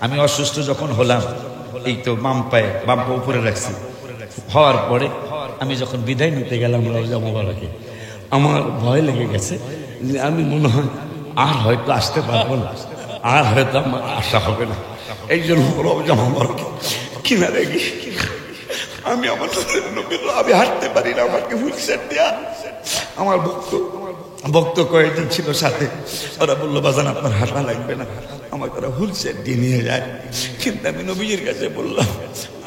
আমি অসুস্থ যখন হলাম, এই তো বাম পা উপরে রাখছি, হওয়ার পরে আমি যখন বিদায় নিতে গেলাম রওজা মোবারকে, আমার ভয় লেগে গেছে যে আমি মনে হয় আর হয়তো আসতে পারবো না, আর হয়তো আমার আশা হবে না। এই জন্য রওজা মোবারকে কিনারে গিয়ে আমি আমার আমি হাঁটতে পারি না, আমাকে হুইলচেয়ার দেয়া। আমার ভক্ত কয়েকজন ছিল সাথে, ওরা বললো বাজান আপনার হাঁটা লাগবে না, আমাকে ওরা হুইলচেয়ার দিয়ে নিয়ে যায়। কিন্তু আমি নবীজির কাছে বললাম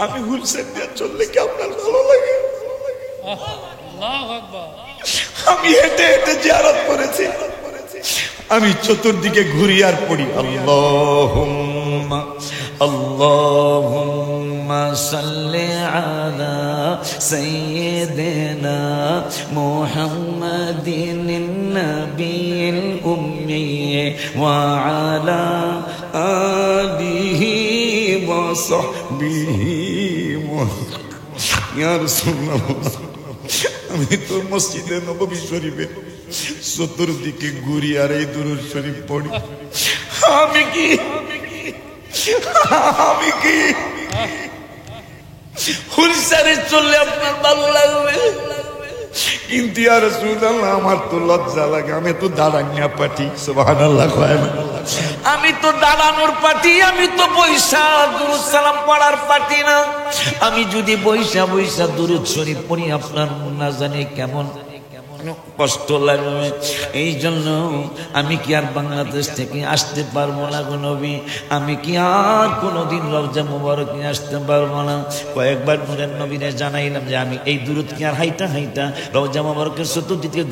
আমি হুইলচেয়ার দিয়ে চললে কি আপনার ভালো লাগে? আমি হেঁটে হেঁটে জিয়ারত করেছি, আমি চতুর্দিকে ঘুরি আর পড়ি আল্লাহুম্মা আল্লাহুম্মা সাল্লি আলা সাইয়্যিদিনা মুহাম্মাদিন নাবিয়িল উম্মি ওয়া আলা আলিহি ওয়া সাহবিহি ইয়া রাসূলুল্লাহ। আমি তো মসজিদে নববী শরীফে চতুর্দিকে ঘুরি আর এই দুরূদ শরীফ পড়ি। আমি কি হুইলচেয়ারে চললে আপনার ভালো লাগবে? কিন্তু ইয়া রাসূলুল্লাহ আমার তো লজ্জা লাগে, আমি তো দাঁড়ানিয়া পাটি। সুবহানাল্লাহ। আমি তো দাঁড়ানোর পাটি, আমি তো বৈশা দুরূদ সালাম পড়ার পাটি না। আমি যদি বৈশা দুরূদ শরীফ পড়ি আপনার না জানি কেমন কষ্ট লাগবে। এই জন্য আমি কি আর বাংলাদেশ থেকে আসতে পারবো না গো নবী, আমি কি আর কোনোদিন রওজা মুবারকে আসতে পারবো না। কয়েকবার নূরের নবীরে জানাইলাম যে আমি এই দূরত কি আর হাইটা রওজা মুবারকের চতুর্দিকে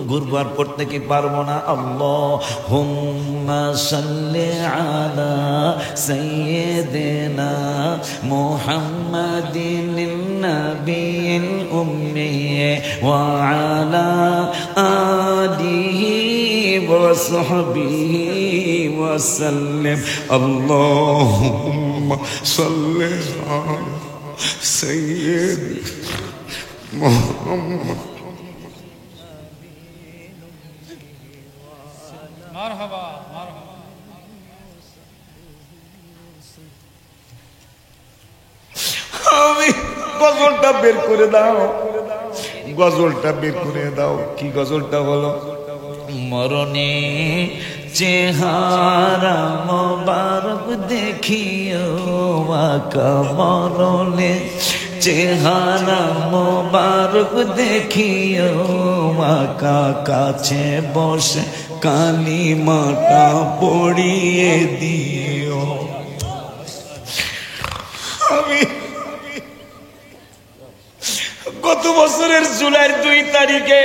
ঘুরবো আর পড়তে কি পারবো না। আল্লাহুম্মা সাল্লি আলা সাইয়্যিদিনা মুহাম্মাদিন নাবিয়িল উম্মি ওয়া আলা আলিহি ওয়া সাহবিহি ওয়া সাল্লাম। আল্লাহুম্মা সাল্লি আলা সাইয়্যিদিনা মুহাম্মাদ। মারহাবা মারহাবা। আমি গজলটা বের করে দাও, গজলটা বের করে দাও। কি গজলটা হলো? মরণে চেহারা মোবারক দেখিও আকা, মরণে চেহারা মোবারক দেখিও আকা, কাছে বসে কালিমাটা পড়িয়ে দিও। আমি গত বছরের জুলাইয়ের 2 তারিখে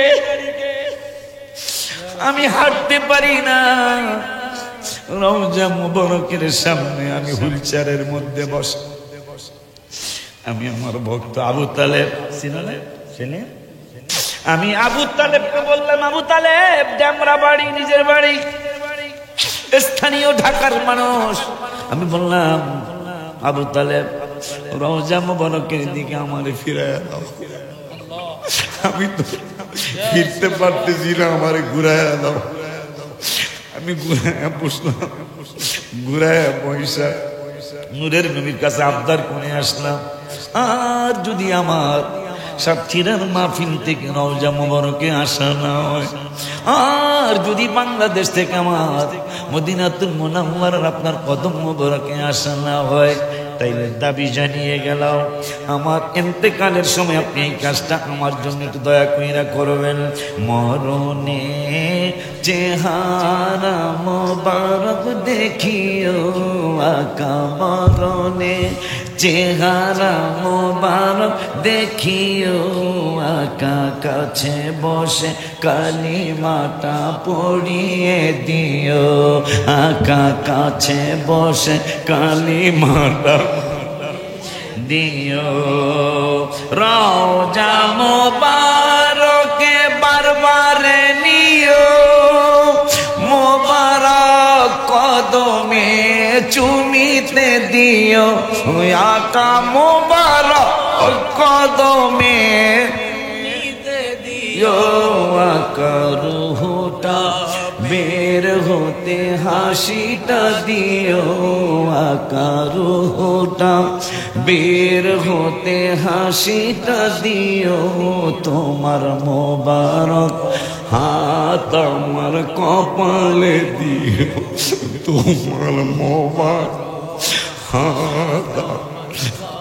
আমি হাঁটতে পারি না, রওজা মুবারকের সামনে আমি হুইলচেয়ারের মধ্যে বসে, আমি আমার ভক্ত আবু তালেব ছিলেন, আমি আবু তালেবকে বললাম আবু তালেব, ডেমরা বাড়ি, নিজের বাড়ি, স্থানীয় ঢাকার মানুষ। আমি বললাম আবু তালেব রওজা মুবারকের দিকে আমারে ফিরাইয়া দাও, আমি তো ফিরতে পারতেছি না, আমারে ঘুরাইয়া দাও। আমি ঘুরাইয়া বসলাম, ঘুরাইয়া পয়সা নূরের নবীর কাছে আবদার করে আসলাম, আর যদি আমার সাতক্ষীরার মাহফিল থেকে রওজা মুবারকে আসা না হয়, আর যদি বাংলাদেশ থেকে আমার মদিনাতুল মুনাওয়ারার আপনার কদম মুবারকে আসা না হয়, তাইলে দাবি জানিয়ে গেলাম আমার ইন্তেকালের সময় আপনি এই কাজটা আমার জন্য একটু দয়া কইরা করবেন। মরণে চেহারা মোবারক দেখিও আকা, মরণে চেহারা মোবারক দেখিও আকা, কাছে বসে কালিমাটা পড়িয়ে দিও আকা, কাছে বসে কালিমাটা দিও। রওজা মোবারকে বারবারে নিও, মোবারক কদমে চুমিতে দিও আকা, মোবারক কদমে দিও আকা, রুহটা বের হতে হাসিটা দিও আকারুটা, বের হতে হাসিটা দিও তোমার মোবারক হাত আমার কপালে দিও তোমার মোবারক হাত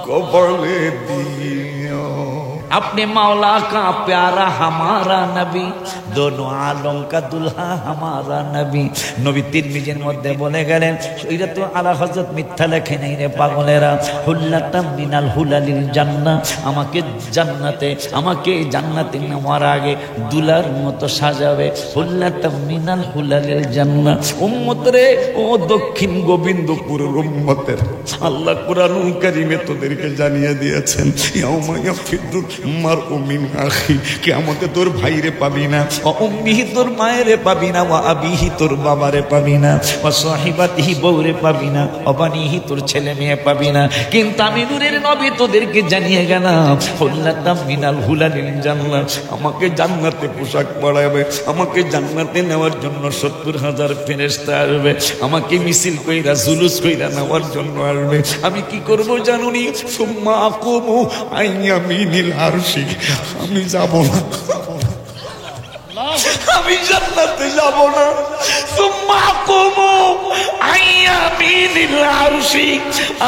কপালে দিও। अपने मौला का प्यारा हमारा नबी, दोनों आलम का दुल्हा हमारा नबी। नबी तिरमिजिर मध्य बोले गलेन এটা তো আলা হযরত মিথ্যা লেখে নাই রে পাগলেরা। হুল্লাতাম মিনাল হুলালিল জান্নাহ, আমাকে জান্নাতে নেওয়ার আগে দুলার মতো সাজাবে। হুল্লাতাম মিনাল হুলালিল জান্নাহ। উম্মত রে, ও দক্ষিণ গোবিন্দপুরের উম্মতের, আল্লাহ কুরআনুল কারীমে তোদেরকে জানিয়ে দিয়েছেন ইয়াউমা ইয়াফিদু মার উমিন আখি, কিয়ামতে তোর ভাইরে পাবি না, ও উম্মিহি তোর মায়েরে পাবি না, ওয়া আবিহি তোর বাবারে পাবি না, ওয়া সাহিবাতিহি বউরে পাবি না, ও বানিহি তোর ছেলে মেয়ে পাবি না। কিন্তু আমি নূরের নবী তোদেরকে জানিয়ে গেলাম হুল্লাতাম মিনাল হুলালিল জান্নাহ, আমাকে জান্নাতে পোশাক পরাবে, আমাকে জান্নাতে নেওয়ার জন্য ৭০,০০০ ফেরেশতা আসবে, আমাকে মিছিল কইরা জুলুস কইরা নেওয়ার জন্য আসবে। আমি কি করব জানুনি? সুম্মা আকুমু আইয়ামিনিল আরশি, আমি যাব না, আমি জান্নাতে যাব না। সুম্মা আকুমু আইয়ামিনিল আরশি,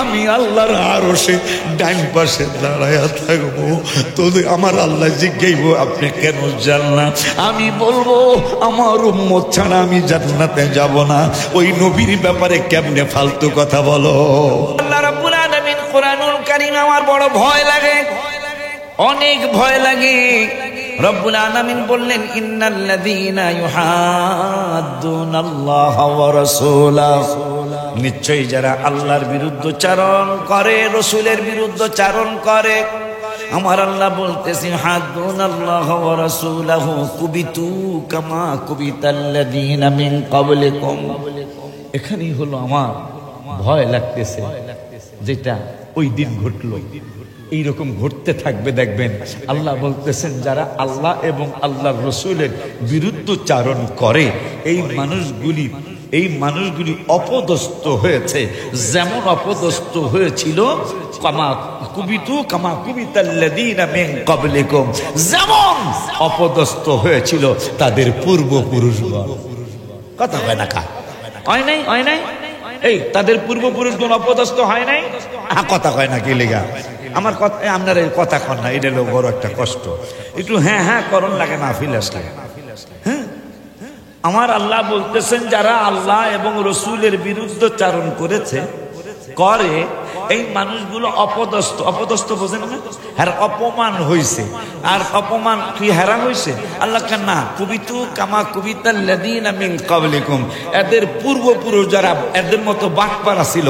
আমি আল্লাহর আরশে ডান পাশে দাঁড়ায়া থাকবো। তোদের আমার আল্লাহ জিজ্ঞাসব আপনি কেন যান না? আমি বলবো আমার উম্মত ছাড়া আমি জান্নাতে যাব না। ওই নবীর ব্যাপারে কেমনে ফালতু কথা বলো? আল্লাহ রাব্বুল আলামিন কোরআনুল কারীম আমার বড় ভয় লাগে, অনেক ভয় লাগে। রব্বুল আলামিন বললেন ইন্নাল্লাযীনা ইউহাদ্দুনাল্লাহা ওয়া রাসূলাহু, নিশ্চয়ই যারা আল্লাহর বিরুদ্ধচারণ করে, রাসূলের বিরুদ্ধচারণ করে, আমার আল্লাহ বলতেছেন হাদ্দুনাল্লাহা ওয়া রাসূলাহু কুবিতু কামা কুবিতাল্লাযীনা মিন ক্বাবলিকুম। এখানেই হলো আমার ভয় লাগতেছে, যেটা ওই দিন ঘটলো এইরকম ঘটতে থাকবে। দেখবেন আল্লাহ বলতেছেন যারা আল্লাহ এবং আল্লাহর রাসূলের বিরুদ্ধচারণ করে এই মানুষগুলি অপদস্থ হয়েছে, যেমন অপদস্থ হয়েছিল কামা কুবিতাল্লাযীনা মিন ক্বাবলিকুম, যেমন অপদস্থ হয়েছিল তাদের পূর্বপুরুষগণ। কথা কয় না কা হয় নাই এই তাদের পূর্বপুরুষগণ অপদস্থ হয় নাই? কথা কয় না কি লেগা? আমার কথা আপনার কথা কন না, এটা হলো বড় একটা কষ্ট। একটু হ্যাঁ করণ লাগে না, ফিল আসলে। হ্যাঁ, আমার আল্লাহ বলতেছেন যারা আল্লাহ এবং রসুলের বিরুদ্ধচারণ করেছে করে, এই মানুষগুলো অপদস্থ বোঝেন না? হ্যাঁ, অপমান হয়েছে। আর অপমান কি হেরা হয়েছে? আল্লাহ কেন না কুবিতু কামা কুবিতাল্লাযীনা মিন ক্বাবলিকুম, এদের পূর্বপুরুষ যারা এদের মতো বাটপারা ছিল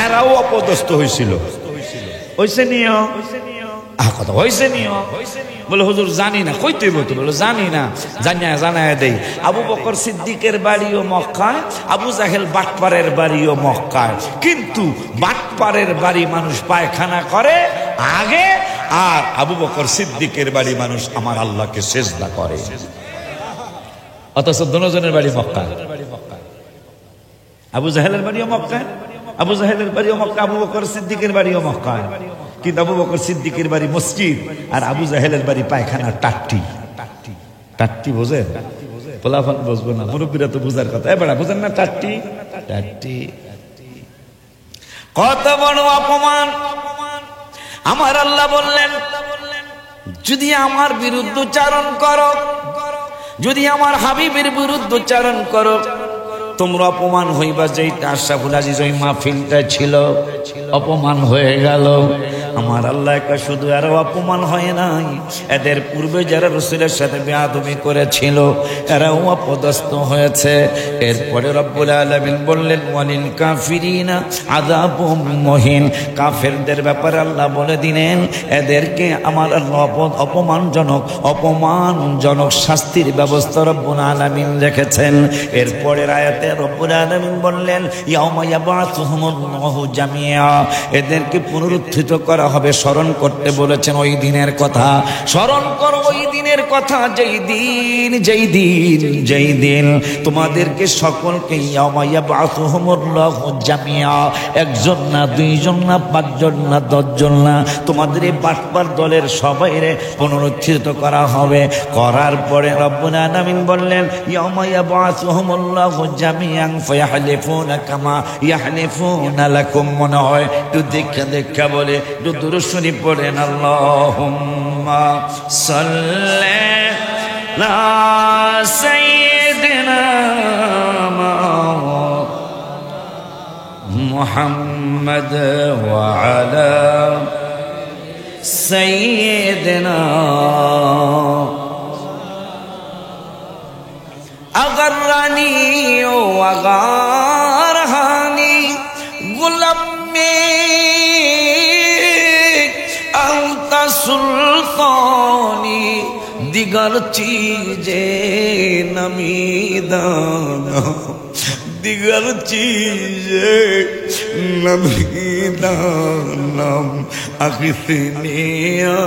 এরাও অপদস্থ হয়েছিল। হয়েছে নিও কথা হয়েছে নিও বলে হুজুর জানি না, কইতে বলতে বলো জানি না, জানায় দেই। আবু বকর সিদ্দিকের বাড়িও মক্কায়, আবু জাহেল বাটপারের বাড়িও মক্কায়, কিন্তু বাটপারের বাড়ি মানুষ পায়খানা করে আগে, আর আবু বকর সিদ্দিকের বাড়ি মানুষ আমার আল্লাহকে সেজদা করে। অথচ দুজনের বাড়ি মক্কায়। আবু জাহেলের বাড়িও মক্কায়, আবু বকর সিদ্দিকের বাড়িও মক্কায়, কিন্তু আবু বকর সিদ্দিকের বাড়ি মসজিদ আর আবু জাহেলের বাড়ি পায়খানা টাট্টি বোঝেন? পোলাফান বুঝবো না, মুরব্বীরা তো বুঝার কথা। এবার বুঝেন না টাট্টি? কত বড় অপমান! আমার আল্লাহ বললেন যদি আমার বিরুদ্ধচারণ করো, যদি আমার হাবিবের বিরুদ্ধচারণ করো, তোমরা অপমান হইবা। যেইটা আশরাফুল আজিজ ওই মাহফিলটা ছিল অপমান হয়ে গেল। আমার আল্লাহ একা শুধু আরো অপমান হয় নাই, এদের পূর্বে যারা রাসূলের সাথে বেয়াদবি করেছিল এরাও অপদস্থ হয়েছে। এরপরে রব্বুল আলামিন বললেন ওয়ালিল কাফিরিনা আযাবুম মুহিন, কাফেরদের ব্যাপারে আল্লাহ বলে দিলেন এদেরকে আমার আল্লাহ অপমানজনক শাস্তির ব্যবস্থা রব্বুল আলামিন রেখেছেন। এরপরের আয়াতে রব্বুল আলামিন বললেন ইয়াউমা ইয়াবআসুহুমুল্লাহু জামিআ, এদেরকে পুনরুত্থিত করা করা হবে, স্মরণ করতে বলেছেন ওই দিনের কথা। স্মরণ করো ওই দিনের কথা, যেই দিন তোমাদেরকে সকলকে ইয়াউমা ইয়াবআসুহুমুল্লাহু জামিয়া, একজন না, দুইজন না, পাঁচজন না, 10 জন না, তোমাদের এই বাটপার দলের সবাইরে পুনরুত্থিত করা হবে। করার পরে রব্বুল আলামিন বললেন ইয়াউমা ইয়াবআসুহুমুল্লাহু জামিআন ফায়াহলিফুনা কামা ইয়াহলিফুনা লাকুম। মনে হয় একটু দেখা বলে, একটু দুরূদ শরীফ পড়েন, আল্লাহুম্মা সাল্লি আলা সাইয়্যিদিনা মুহাম্মদ ওয়া আলা সাইয়্যিদিনা আগররানি ও আগারহানি গুলাম মে আনতা সুলতানি দিগার চিজে নামিদানা, দিগার চিজে নামিদানাম আখিসনি ইয়া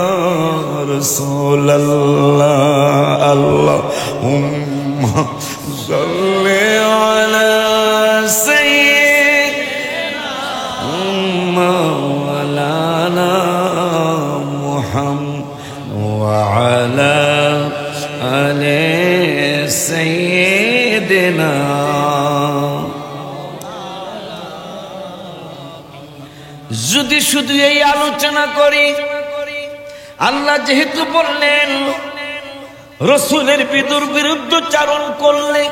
রাসূলুল্লাহ। আল্লাহুম্মা সাল্লি আলা সাইয়্যিদিনা মাওলানা মুহাম্মদ ওয়া আলা আলি সাইয়্যিদিনা। যদি শুধু এই আলোচনা করি, আল্লাহ যেহেতু বললেন রসুলের বিরুদ্ধে চারণ করলে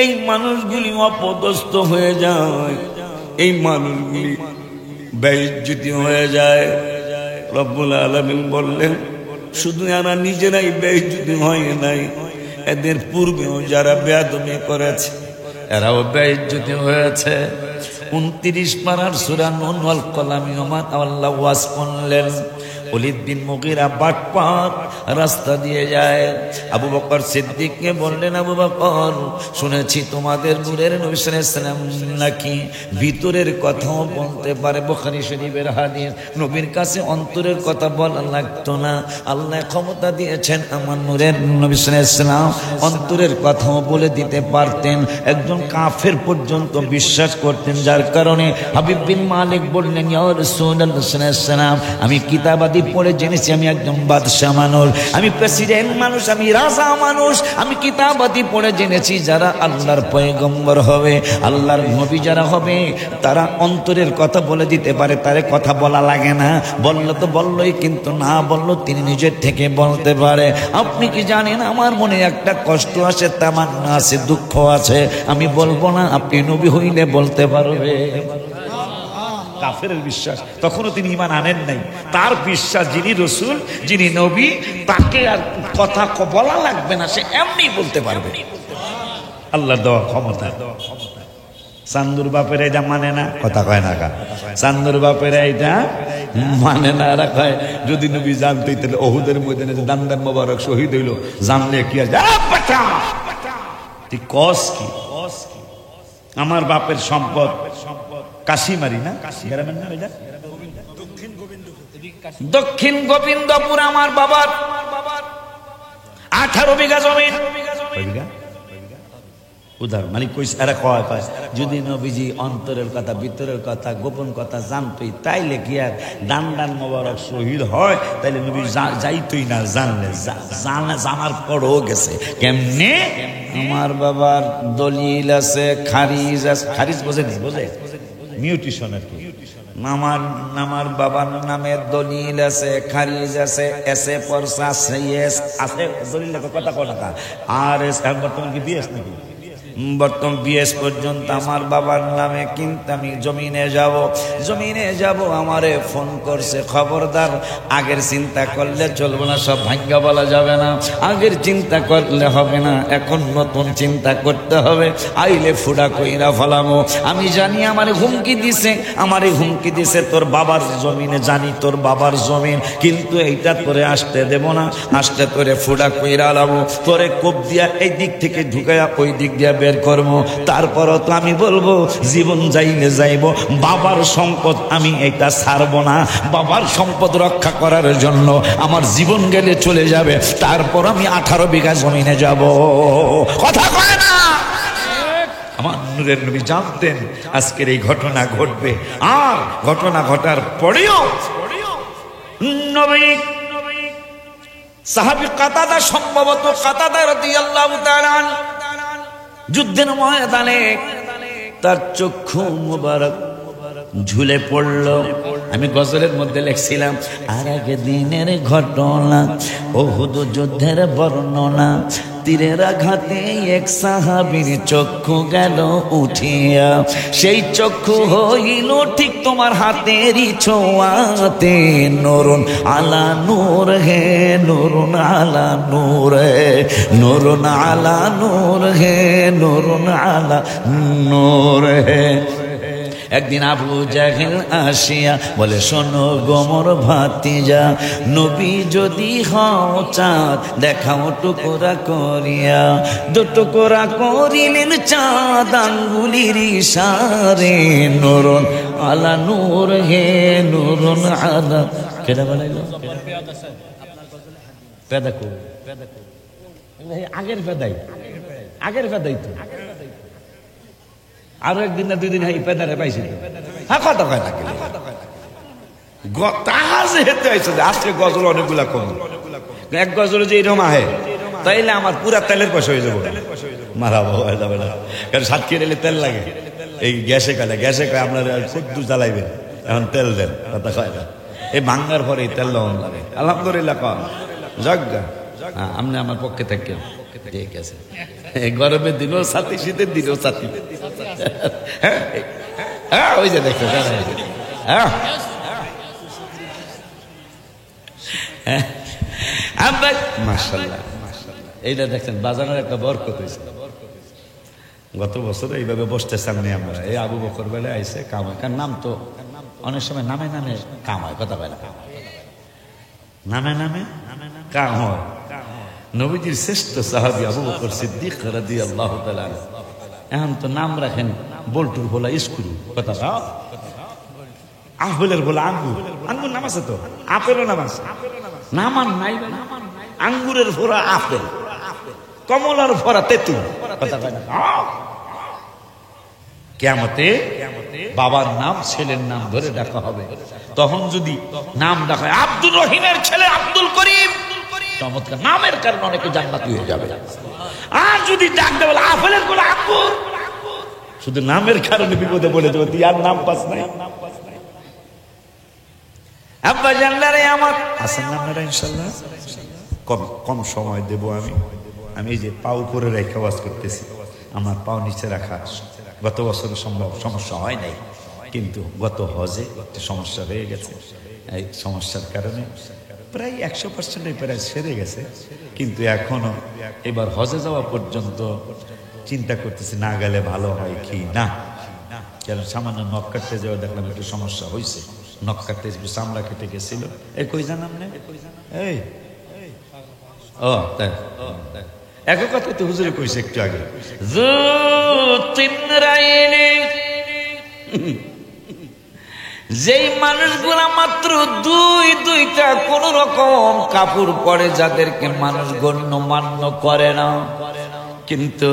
এই মানুষগুলি অপদস্থ হয়ে যায়, এই মানুষগুলি বেইজ্জতি হয়ে যায়। রব্বুল আলামিন বললেন শুধু এরা নিজেরাই বেইজ্জতি হয় নাই, এদের পূর্বেও যারা বেয়াদবি করেছে এরাও বেইজ্জতি হয়েছে। 29 পারার সূরা নুন ওয়াল কলামি ওমা আল্লাহ ওয়াজ করলেন। ওলীদ বিন মুগীরা বাটপার রাস্তা দিয়ে যায়, আবু বকর সিদ্দিককে বললেন, আবু বকর শুনেছি তোমাদের নূরের নবী সাল্লাল্লাহু আলাইহি ওয়াসাল্লাম নাকি ভিতরের কথাও বলতে পারে। বুখারী শরীফের হাদিস। নবীর কাছে অন্তরের কথা বলা লাগতো না, আল্লাহ ক্ষমতা দিয়েছেন আমার নূরের নবী সাল্লাল্লাহু আলাইহি ওয়াসাল্লাম অন্তরের কথাও বলে দিতে পারতেন। একজন কাফের পর্যন্ত বিশ্বাস করতেন, যার কারণে হাবিব বিন মালিক বললেন, ইয়া রাসূলুল্লাহ সাল্লাল্লাহু আলাইহি ওয়াসাল্লাম আমি কিতাবাদি পড়ে জেনেছি আমি একজন বাদশা মানুষ, আমি প্রেসিডেন্ট মানুষ, আমি রাজা মানুষ, আমি কিতাবাদি পড়ে জেনেছি যারা আল্লাহর পয়গম্বর হবে, আল্লাহর নবী যারা হবে তারা অন্তরের কথা বলে দিতে পারে, তারে কথা বলা লাগে না, বললো তো বললোই, কিন্তু না বললো তিনি নিজের থেকে বলতে পারে। আপনি কি জানেন আমার মনে একটা কষ্ট আছে, তামান্না আছে, দুঃখ আছে, আমি বলবো না, আপনি নবী হইলে বলতে পারবে। কাফের বিশ্বাস, তখনও তিনি ঈমান আনেন নাই, তার বিশ্বাস যিনি রসুল, যিনি নবী, তাকে আর কথা বলা লাগবে না, সে এমনি বলতে পারবে। আল্লাহর দেওয়া ক্ষমতা। চান্দুর বাপের এটা মানে না, কথা কয় না কা, চান্দুর বাপের এটা মানে না, এরা কয় যদি নবী জানতেই তাহলে ওহুদের ময়দানে যে দান্দান মোবারক শহীদ হইল, জানলে কি আছে তুই কস কি? আমার বাপের সম্পদ কাশিমারি না, গ্রামের নাম এটা দক্ষিণ গোবিন্দপুর, আমার বাবার 18 বিঘা জমি। উদাহরণ মানে কইছে, এরা কয় যদি নবীজি অন্তরের কথা, ভিতরের কথা, গোপন কথা জানতই তাইলে কি আর দান দান মোবারক শহীদ হয়, তাইলে নবী যাইতই না, জানলে জানার পরও গেছে কেমনে। আমার বাবার দলিল আছে, খারিজ আছে, খারিজ বোঝে নেই, বোঝে মিউটিশন আর কি। আমার বাবার নামের দলিল আছে, খারিজ আছে, এসে পরসা আছে, দলিল কথা কথা। আর বর্তমান কি বিএস নাকি? বর্তমান বিএস পর্যন্ত আমার বাবার নামে, কিন্তু আমি জমিনে যাব আমারে ফোন করছে, খবরদার আগের চিন্তা করলে চলবে না, সব ভাগ্য বলা যাবে না, আগের চিন্তা করলে হবে না, এখন নতুন চিন্তা করতে হবে, আইলে ফুডা কইরা ফলামো। আমি জানি আমারে হুমকি দিছে তোর বাবার জমিনে, জানি তোর বাবার জমিন, কিন্তু এইটা তোরে আসতে দেব না, আসতে তোরে ফুডা কইরা লাবো, তোরে কোপ দিয়া এই দিক থেকে ঢুকাইয়া ওই দিক দিয়া বের করব। তারপরও তো আমি বলবো জীবন যাইলে যাইব, বাবার সম্পদ আমি এটা ছাড়বো না। বাবার সম্পদ রক্ষা করার জন্য আমার জীবন গেলে চলে যাবে, তারপর আমি 18 বিঘা জমিনে যাব। কথা কয় না? আমার নূরের নবী জানতেন আজকের এই ঘটনা ঘটবে, আর ঘটনা ঘটার পরেও নবী সাহাবী কাতাদা, সম্ভবত কাতাদা রাদিয়াল্লাহু তাআলা যুদ্ধের ময়দানে তার চক্ষু মুবারক ঝুলে পড়ল। আমি গজলের মধ্যে লিখছিলাম, আর এক দিনের ঘটনা, উহুদ যুদ্ধের বর্ণনা, তীরের আঘাতে এক সাহাবীর চক্ষু গেল উঠিয়া, সেই চক্ষু হইল ঠিক তোমার হাতেরই ছোঁয়াতে। নুরুন আলা নূর হে, নুরুন আলা নূর হে, নুরুন আলা নূর হে, নুরুন আলা নূর হে। একদিন আবু জাহেল আসিয়া বলে, শোনো গোমর ভাতিজা, নবী যদি হও চাঁদ দেখাও টুকরা করিয়া। দু টুকরা করিলেন চাঁদ আঙ্গুলির ইশারে। নুরুন আলা নূর হে, নুরুন আলা। কেডা বানাইলো? পেদা কো, আগের পেদাই, আগের পেদাই তো। আরো একদিন না 2 দিন হাই পেদারে পাইছি। হ্যাঁ, কথা কয় না যেহেতু আজকে গজল অনেকগুলা কম, এক গজল যে এরকম আহে তাইলে আমার পুরা তেলের পয়সা হয়ে যাবো। মারাবো যাবে না, কারণ সাতক্ষীর এলে তেল লাগে। এই গ্যাসে কালে গ্যাসে কয় আপনারা খুব জ্বালাইবেন, এখন তেল দেন। কথা কয় না, এই ভাঙ্গার পরে এই তেল লবণ লাগে। আলহামদুলিল্লাহ কন যজ্ঞা। হ্যাঁ, আপনি আমার পক্ষে থাকেন, ঠিক আছে। গরমের দিনও ছাতি, শীতের দিনও ছাতি। হ্যাঁ, ওই যে দেখো, হ্যাঁ মাশাআল্লাহ, এইটা দেখছেন বাজানোর একটা বরকত হয়েছে। গত বছর এইভাবে বসতে সামনে আমরা, এই আবু বকর বেলা আইসে কামায়, কার নাম তো অনেক সময় নামে নামে কামায়। কথা বলে নামে নামে কাম হয়। নবীজির শ্রেষ্ঠ সাহাবী আবু বকর সিদ্দিক রাদিয়াল্লাহু তাআলা, এখন তো নাম রাখেন বল্টুর বলা স্কুল। কথা আপেলের বলা আঙ্গুর, আঙ্গুর নাম আছে তো, আপেলও নাম আছে। নামান নাই, আঙ্গুরের ফোড়া আপেল, কমলার ফোড়া তেঁতুল। কিয়ামতে বাবার নাম ছেলের নাম ধরে ডাকা হবে। তখন যদি নাম ডাকা আব্দুর রহিমের ছেলে আব্দুল করিম, চমৎকার নামের কারণে অনেকে জান্নাতি হয়ে যাবে। আর যদি ডাক দেবে আপেলের বলে আঙ্গুর, শুধু নামের কারণে বিপদে পড়ে যাবে, তুই আর নাম পাস নাই। আব্বা জানলারে আমার আছেন না আপনারা? ইনশাল্লাহ কম সময় দেব আমি। এই যে পা উপরে রেখে ওয়াজ করতেছি, আমার পাও নিচে রাখা গত বছর সম্ভব সমস্যা হয় নাই, কিন্তু গত হজে একটা সমস্যা হয়ে গেছে। এই সমস্যার কারণে প্রায় 100% প্রায় সেরে গেছে, কিন্তু এখনো এবার হজে যাওয়া পর্যন্ত চিন্তা করতেছি না গেলে ভালো হয় কি না। কেন সামান্য নখ কাটতে যাওয়া দেখলাম একটু সমস্যা হয়েছে, নখ কাটতে একটু চামড়া কেটে গেছিল। এই কই জানাম না, এই ও তাই এক কথা তো হুজুরে কইছে একটু আগে, যেই মানুষগুলা মাত্র দুইটা কোন রকম কাপড় পরে, যাদেরকে মানুষ গণ্যমান্য করে না, কিন্তু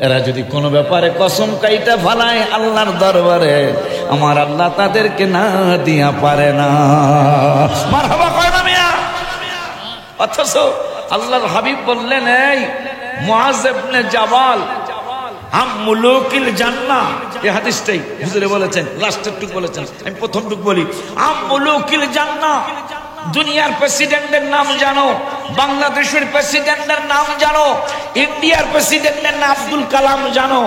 এরা যদি কোন ব্যাপারে কসম কাইটা ফালায় আল্লাহর দরবারে, আমার আল্লাহ তাদেরকে না দিয়া পারে না। মারহাবা কয় না মিয়া? অথচ আল্লাহর হাবিব বললেন, এই মুআজ ইবনে জাবাল মুলুকিল জান্নাহ, এই হাদিসটাই হুজুরে বলেছেন, লাস্টের টুক বলেছেন, আমি প্রথম টুক বলি। মুলুকিল জান্নাহ, দুনিয়ার প্রেসিডেন্টের নাম জানো, বাংলাদেশের প্রেসিডেন্টের নাম জানো, ইন্ডিয়ার প্রেসিডেন্টের নাম আব্দুল কালাম জানো,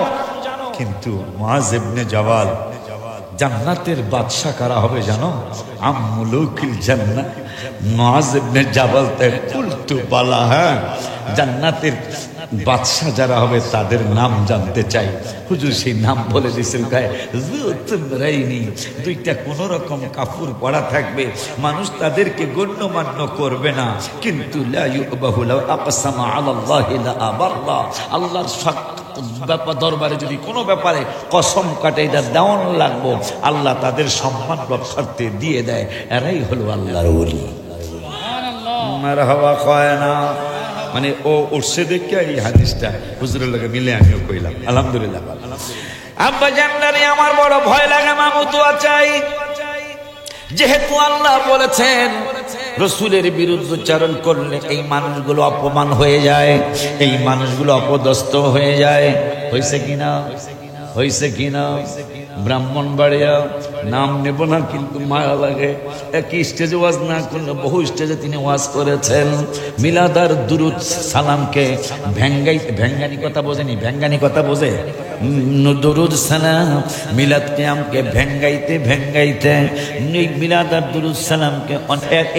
কিন্তু মুআজ ইবনে জাবাল জান্নাতের বাদশা কারা হবে জানো? মুলুকিল জান্নাহ। মুআজ ইবনে জাবাল তে উল্টো পালা, হ্যাঁ, জান্নাতের বাদশাহ যারা হবে তাদের নাম জানতে চাই। হুজুর সেই নাম বলে দিয়েছেন, গায়ে দুইটা কোন রকম কাপড় পরা থাকবে, মানুষ তাদেরকে গণ্যমান্য করবে না, কিন্তু আল্লাহর দরবারে যদি কোনো ব্যাপারে কসম কাটে এটা দেওয়ান লাগবো, আল্লাহ তাদের সম্মান রক্ষার্থে দিয়ে দেয়। এরাই হলো আল্লাহর ওলি। মারহাবা কয় না, মানে ও উঠছে দেখে এই হাদিসটা হুজুরের লগে মিলে আমিও কইলাম আলহামদুলিল্লাহ। আব্বা জানলারে আমার বড় ভয় লাগে, মামু দোয়া চাই, যেহেতু আল্লাহ বলেছেন রসুলের বিরুদ্ধচারণ করলে এই মানুষগুলো অপমান হয়ে যায়, এই মানুষগুলো অপদস্থ হয়ে যায়। হয়েছে কিনা, হয়েছে কিনা? ব্রাহ্মণবাড়িয়া নাম নেব না, কিন্তু মায়া লাগে, একই স্টেজে ওয়াজ না করলে বহু স্টেজে তিনি ওয়াজ করেছেন। মিলাদার দুরুদ সালামকে ভ্যাঙ্গানি কথা বোঝেনি, ভ্যাঙ্গানি কথা বোঝে, দুরুদ সালাম মিলাদ কিয়ামকে ভ্যাঙ্গাইতে ভ্যাঙ্গাইতে মিলাদ আর দুরুদ সালামকে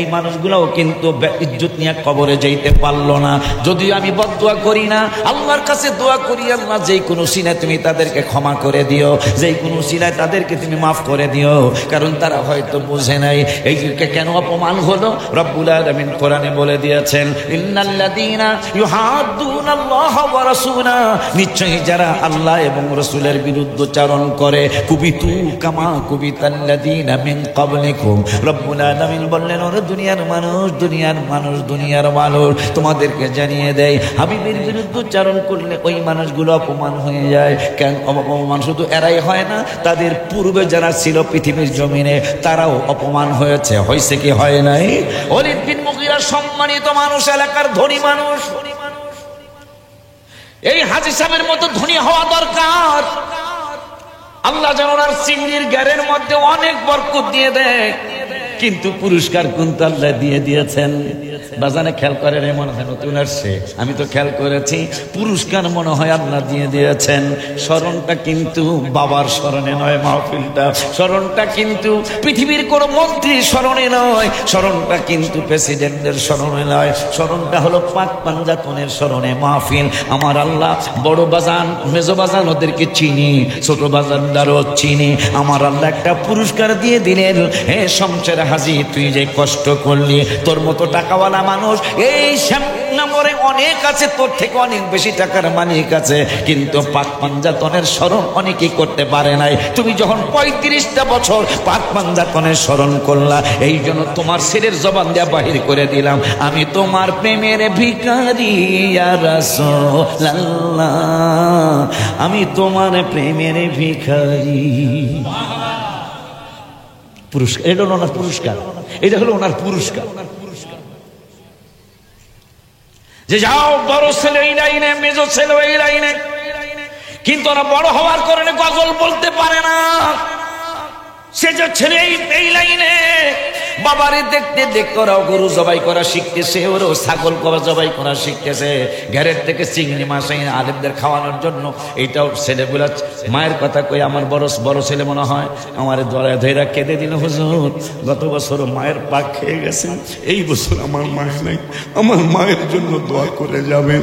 এই মানুষগুলোও কিন্তু ইজ্জত নিয়ে কবরে যাইতে পারলো না। যদি আমি বদদোয়া করি না, আল্লাহর কাছে দোয়া করি, আল্লাহ যেই কোনো সিনায় তুমি তাদেরকে ক্ষমা করে দিও, যেই কোনো সিনায় তাদেরকে তুমি মাফ করে দিও, কারণ তারা হয়তো বোঝে নাই এই কেন অপমান হলো। রব্বুল আলামিন কোরআনে বলে দিয়েছেন, ইন্নাল্লাযীনা ইউহাদ্দুনাল্লাহা ওয়া রাসূলাহু, নিশ্চয়ই যারা আল্লাহ এবং রাসূলের বিরুদ্ধচারণ করে, কুবিতু কামা কুবিতাল্লাযীনা মিন ক্বাবলিকুম। রব্বুল আলামিন বললেন, ওরে দুনিয়ার মানুষ, দুনিয়ার মানুষ, দুনিয়ার মানুষ, তোমাদেরকে জানিয়ে দেয় হাবিবের বিরুদ্ধচারণ করলে ওই মানুষগুলো অপমান হয়ে যায়। কেন অপমান শুধু এরাই হয় না, তাদের পূর্বে যারা ছিল পৃথিবীর জমিনে তারাও অপমান হয়েছে। হয়েছে কি হয় নাই? ওলীদ বিন মুগীরা সম্মানিত মানুষ, এলাকার ধনী মানুষ, এই হাজী সাহেবের মতো ধনী হওয়া দরকার। আল্লাহ যেন ওনার চিংড়ির গ্যারের মধ্যে অনেক বরকত দিয়ে দেয়, কিন্তু পুরস্কার কিন্তু আল্লাহ দিয়ে দিয়েছেন। বাজানে খেয়াল করে রে, মনে হয় নতুন আসছে, আমি তো খেয়াল করেছি, পুরস্কার মনে হয় আল্লাহ দিয়ে দিয়েছেন। স্মরণটা কিন্তু বাবার স্মরণে নয়, মাহফিলটা স্মরণটা কিন্তু পৃথিবীর কোন মন্ত্রীর স্মরণে নয়, স্মরণটা কিন্তু প্রেসিডেন্টের স্মরণে নয়, স্মরণটা হলো পাক পাঞ্জাতনের স্মরণে মাহফিল। আমার আল্লাহ বড় বাজান, মেজো বাজান ওদেরকে চিনি, ছোট বাজানদারও চিনি, আমার আল্লাহ একটা পুরস্কার দিয়ে দিলেন, হে শমশের হাজী, তুই যে কষ্ট করলি, তোর মতো টাকাওয়ালা মানুষ এই শ্যামনগরে অনেক আছে, তোর থেকে অনেক বেশি টাকার মালিক আছে, কিন্তু পাক পাঞ্জাতনের স্মরণ অনেকেই করতে পারে নাই। তুমি যখন 35টা বছর পাক পাঞ্জাতনের স্মরণ করলা, এই জন্য তোমার ছেলের জবান দিয়া বাহির করে দিলাম, আমি তোমার প্রেমের ভিখারি ইয়া রাসূলুল্লাহ, আমি তোমার প্রেমের ভিখারি। পুরস্কার, এটা হলো ওনার পুরস্কার, এটা হলো ওনার পুরস্কার। যে যাও বড় ছেলে এই লাইনে, মেজো ছেলে এই লাইনে, কিন্তু ওরা বড় হওয়ার কারণে গজল বলতে পারে না। সে যে ছেলে এই লাইনে, বাবারে দেখতে দেখতে ওরাও গরু জবাই করা শিখতেছে, ওরাও ছাগল জবাই করা শিখতেছে, ঘরের থেকে চিংড়ি মাছ আলেমদের খাওয়ানোর জন্য। এইটাও ছেলেগুলা মায়ের কথা কই, আমার বড় ছেলে মনে হয় আমার দয়া ধৈরা কেঁদে দিল, হুজুর গত বছর মায়ের পাক খেয়ে গেছেন, এই বছর আমার মায়ের নাই, আমার মায়ের জন্য দোয়া করে যাবেন।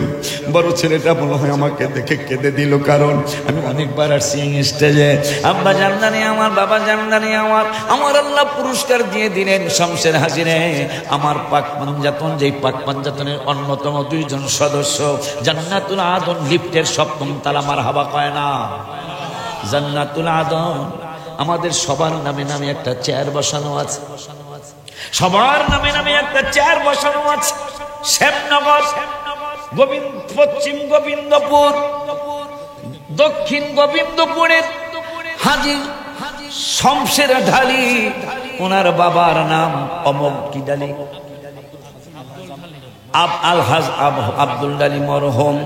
বড় ছেলেটা মনে হয় আমাকে দেখে কেঁদে দিল, কারণ আমি অনেকবার আসছি স্টেজে, আব্বা জানদানি আমার, বাবা জানদানি আমার, আমার আল্লাহ পুরস্কার দিয়ে দিলেন শমশের হাজিরে। আমার পাক পাঞ্জাতন, যেই পাক পাঞ্জাতনের অন্যতম 2 জন সদস্য জান্নাতুল আদন লিফটের 7ম তলা, মারহাবা কয় না? জান্নাতুল আদন, আমাদের সবার নামে নামে একটা চেয়ার বসানো আছে, সবার নামে নামে একটা চেয়ার বসানো আছে। শ্যামনগর, পশ্চিম গোবিন্দপুর, দক্ষিণ গোবিন্দপুরের হাজী শমশের ঢালি, ওনার বাবার নাম অমক কি ডালি, আলহাজ আব্দুল ডালি মরহুম,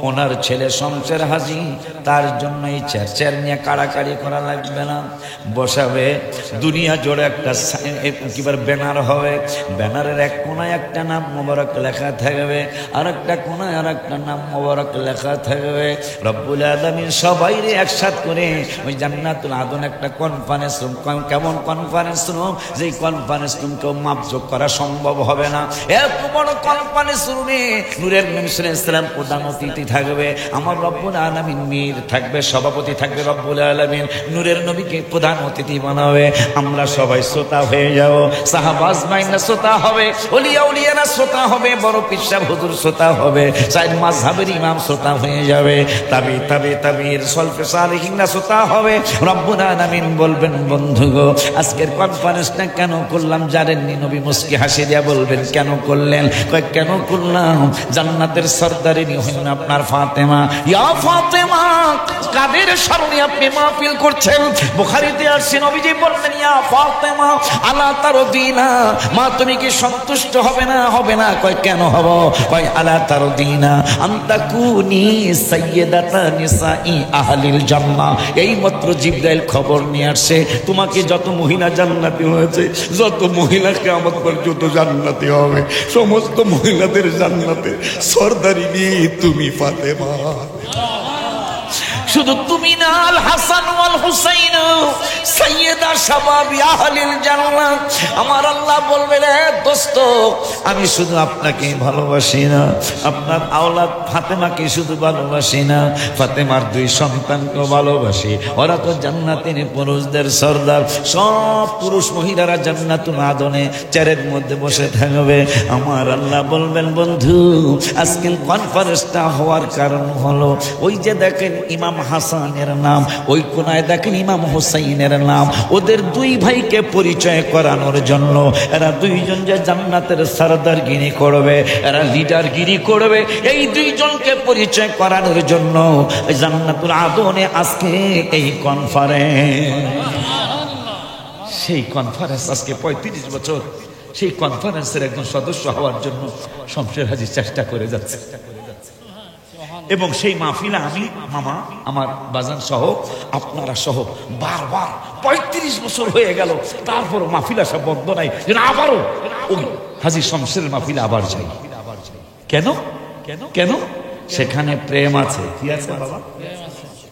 ওনার ছেলে শমশের হাজী, তার জন্য এই চেয়ার নিয়ে কাড়াকাড়ি করা লাগবে না, বসাবে দুনিয়া জোড়ে একটা কিবার ব্যানার হবে, ব্যানারের এক কোনায় একটা নাম মোবারক লেখা থাকবে, আর একটা কোনায় আর একটা নাম মোবারক লেখা থাকবে। রব্বুল আলামিন সবাইরে একসাথ করে ওই জান্নাতুল আদন একটা কনফারেন্স রুম, কেমন কনফারেন্স রুম, যেই কনফারেন্স রুমকেও মাপযোগ করা সম্ভব হবে না। এত বড় কনফারেন্স রুমে নূরের নবী সাল্লাল্লাহু আলাইহি ওয়াসাল্লাম প্রধান অতিথি থাকবে, আমার রব্বুল আলামিন মীর থাকবে, সভাপতি থাকবে, রব্বুল আলামিন নূরের নবীকে প্রধান অতিথি বানাবে। আমরা সবাই শ্রোতা হয়ে যাব, সাহাবা আজমাইনরা শ্রোতা হবে, ওলিয়া উলিয়ারা শ্রোতা হবে, বড় পীর সাহেব হুজুর শ্রোতা হবে, চার মাযহাবের ইমাম শ্রোতা হয়ে যাবে, তাবিঈর সলফে সালেহিনরা শ্রোতা হবে। রব্বুল আলামিন বলবেন, বন্ধু গো আজকের কনফারেন্সটা কেন করলাম জানেননি? নবী মুস্কি হাসি দিয়া বলবেন, কেন করলেন? কয় কেন করলাম? জান্নাতের সরদারিনী হইলেন আপনার ফাতেমা। ইয়া ফাতেমা, কাদের স্মরণে আপনি মাহফিল করছেন? বুখারীতে আসছে, নবীজি বললেন, ইয়া ফাতেমা আলা তারদিনা, মা তুমি কি সন্তুষ্ট হবে না? হবে না। কয় কেন হব? কয় আলা তারদিনা আনতাকুনি সাইয়্যিদাতা নিসাই আহলিল জান্নাহ। এই মাত্র জিবরাইল খবর নিয়ে আসছে, তোমাকে যত মহিলা জান্নাতি হয়েছে, যত মহিলা কিয়ামত পর্যন্ত জান্নাতি হবে, সমস্ত মহিলাদের জান্নাতে সরদারিনী তুমি ফাতেমা। শুধু তুমি না, আল হাসান ওয়াল হুসাইন সাইয়্যিদা শাবাবি আহলিল জান্নাহ। আমার আল্লাহ বলবে, রে দোস্ত, আমি শুধু আপনাকে ভালোবাসি না, আপনার আওলাদ ফাতেমাকে শুধু ভালোবাসি না, ফাতেমার দুই সন্তানকেও ভালোবাসি। ওরা তো জান্নাতের পুরুষদের সরদার, সব পুরুষ মহিলারা জান্নাতুল আদনে চেয়ারের মধ্যে বসে থাকবে। আমার আল্লাহ বলবেন, বন্ধু আজকের কনফারেন্সটা হওয়ার কারণ হলো ওই যে দেখেন ইমাম হাসানের নাম, ওই কোনায় দেখেন ইমাম হুসাইনের নাম, ওদের দুই ভাইকে পরিচয় করানোর জন্য। এরা দুইজন যে জান্নাতের সরদারগিরি করবে, এরা লিডারগিরি করবে, এই দুইজনকে পরিচয় করানোর জন্য জান্নাতুল আদনে আজকে এই কনফারেন্স। সেই কনফারেন্স আজকে 35 বছর, সেই কনফারেন্সের একজন সদস্য হওয়ার জন্য শমশের হাজী চেষ্টা করে যাচ্ছে। এবং সেই মাহফিলে আমি, মামা, আমার বাজান সহ, আপনারা সহ বারবার 35 বছর হয়ে গেল, তারপরও মাহফিল আসা বন্ধ নাই, যেন আবারও ওই হাজী শমশের মাহফিলে আবার যাই। কেন? কেন? সেখানে প্রেম আছে। কি আছে বাবা?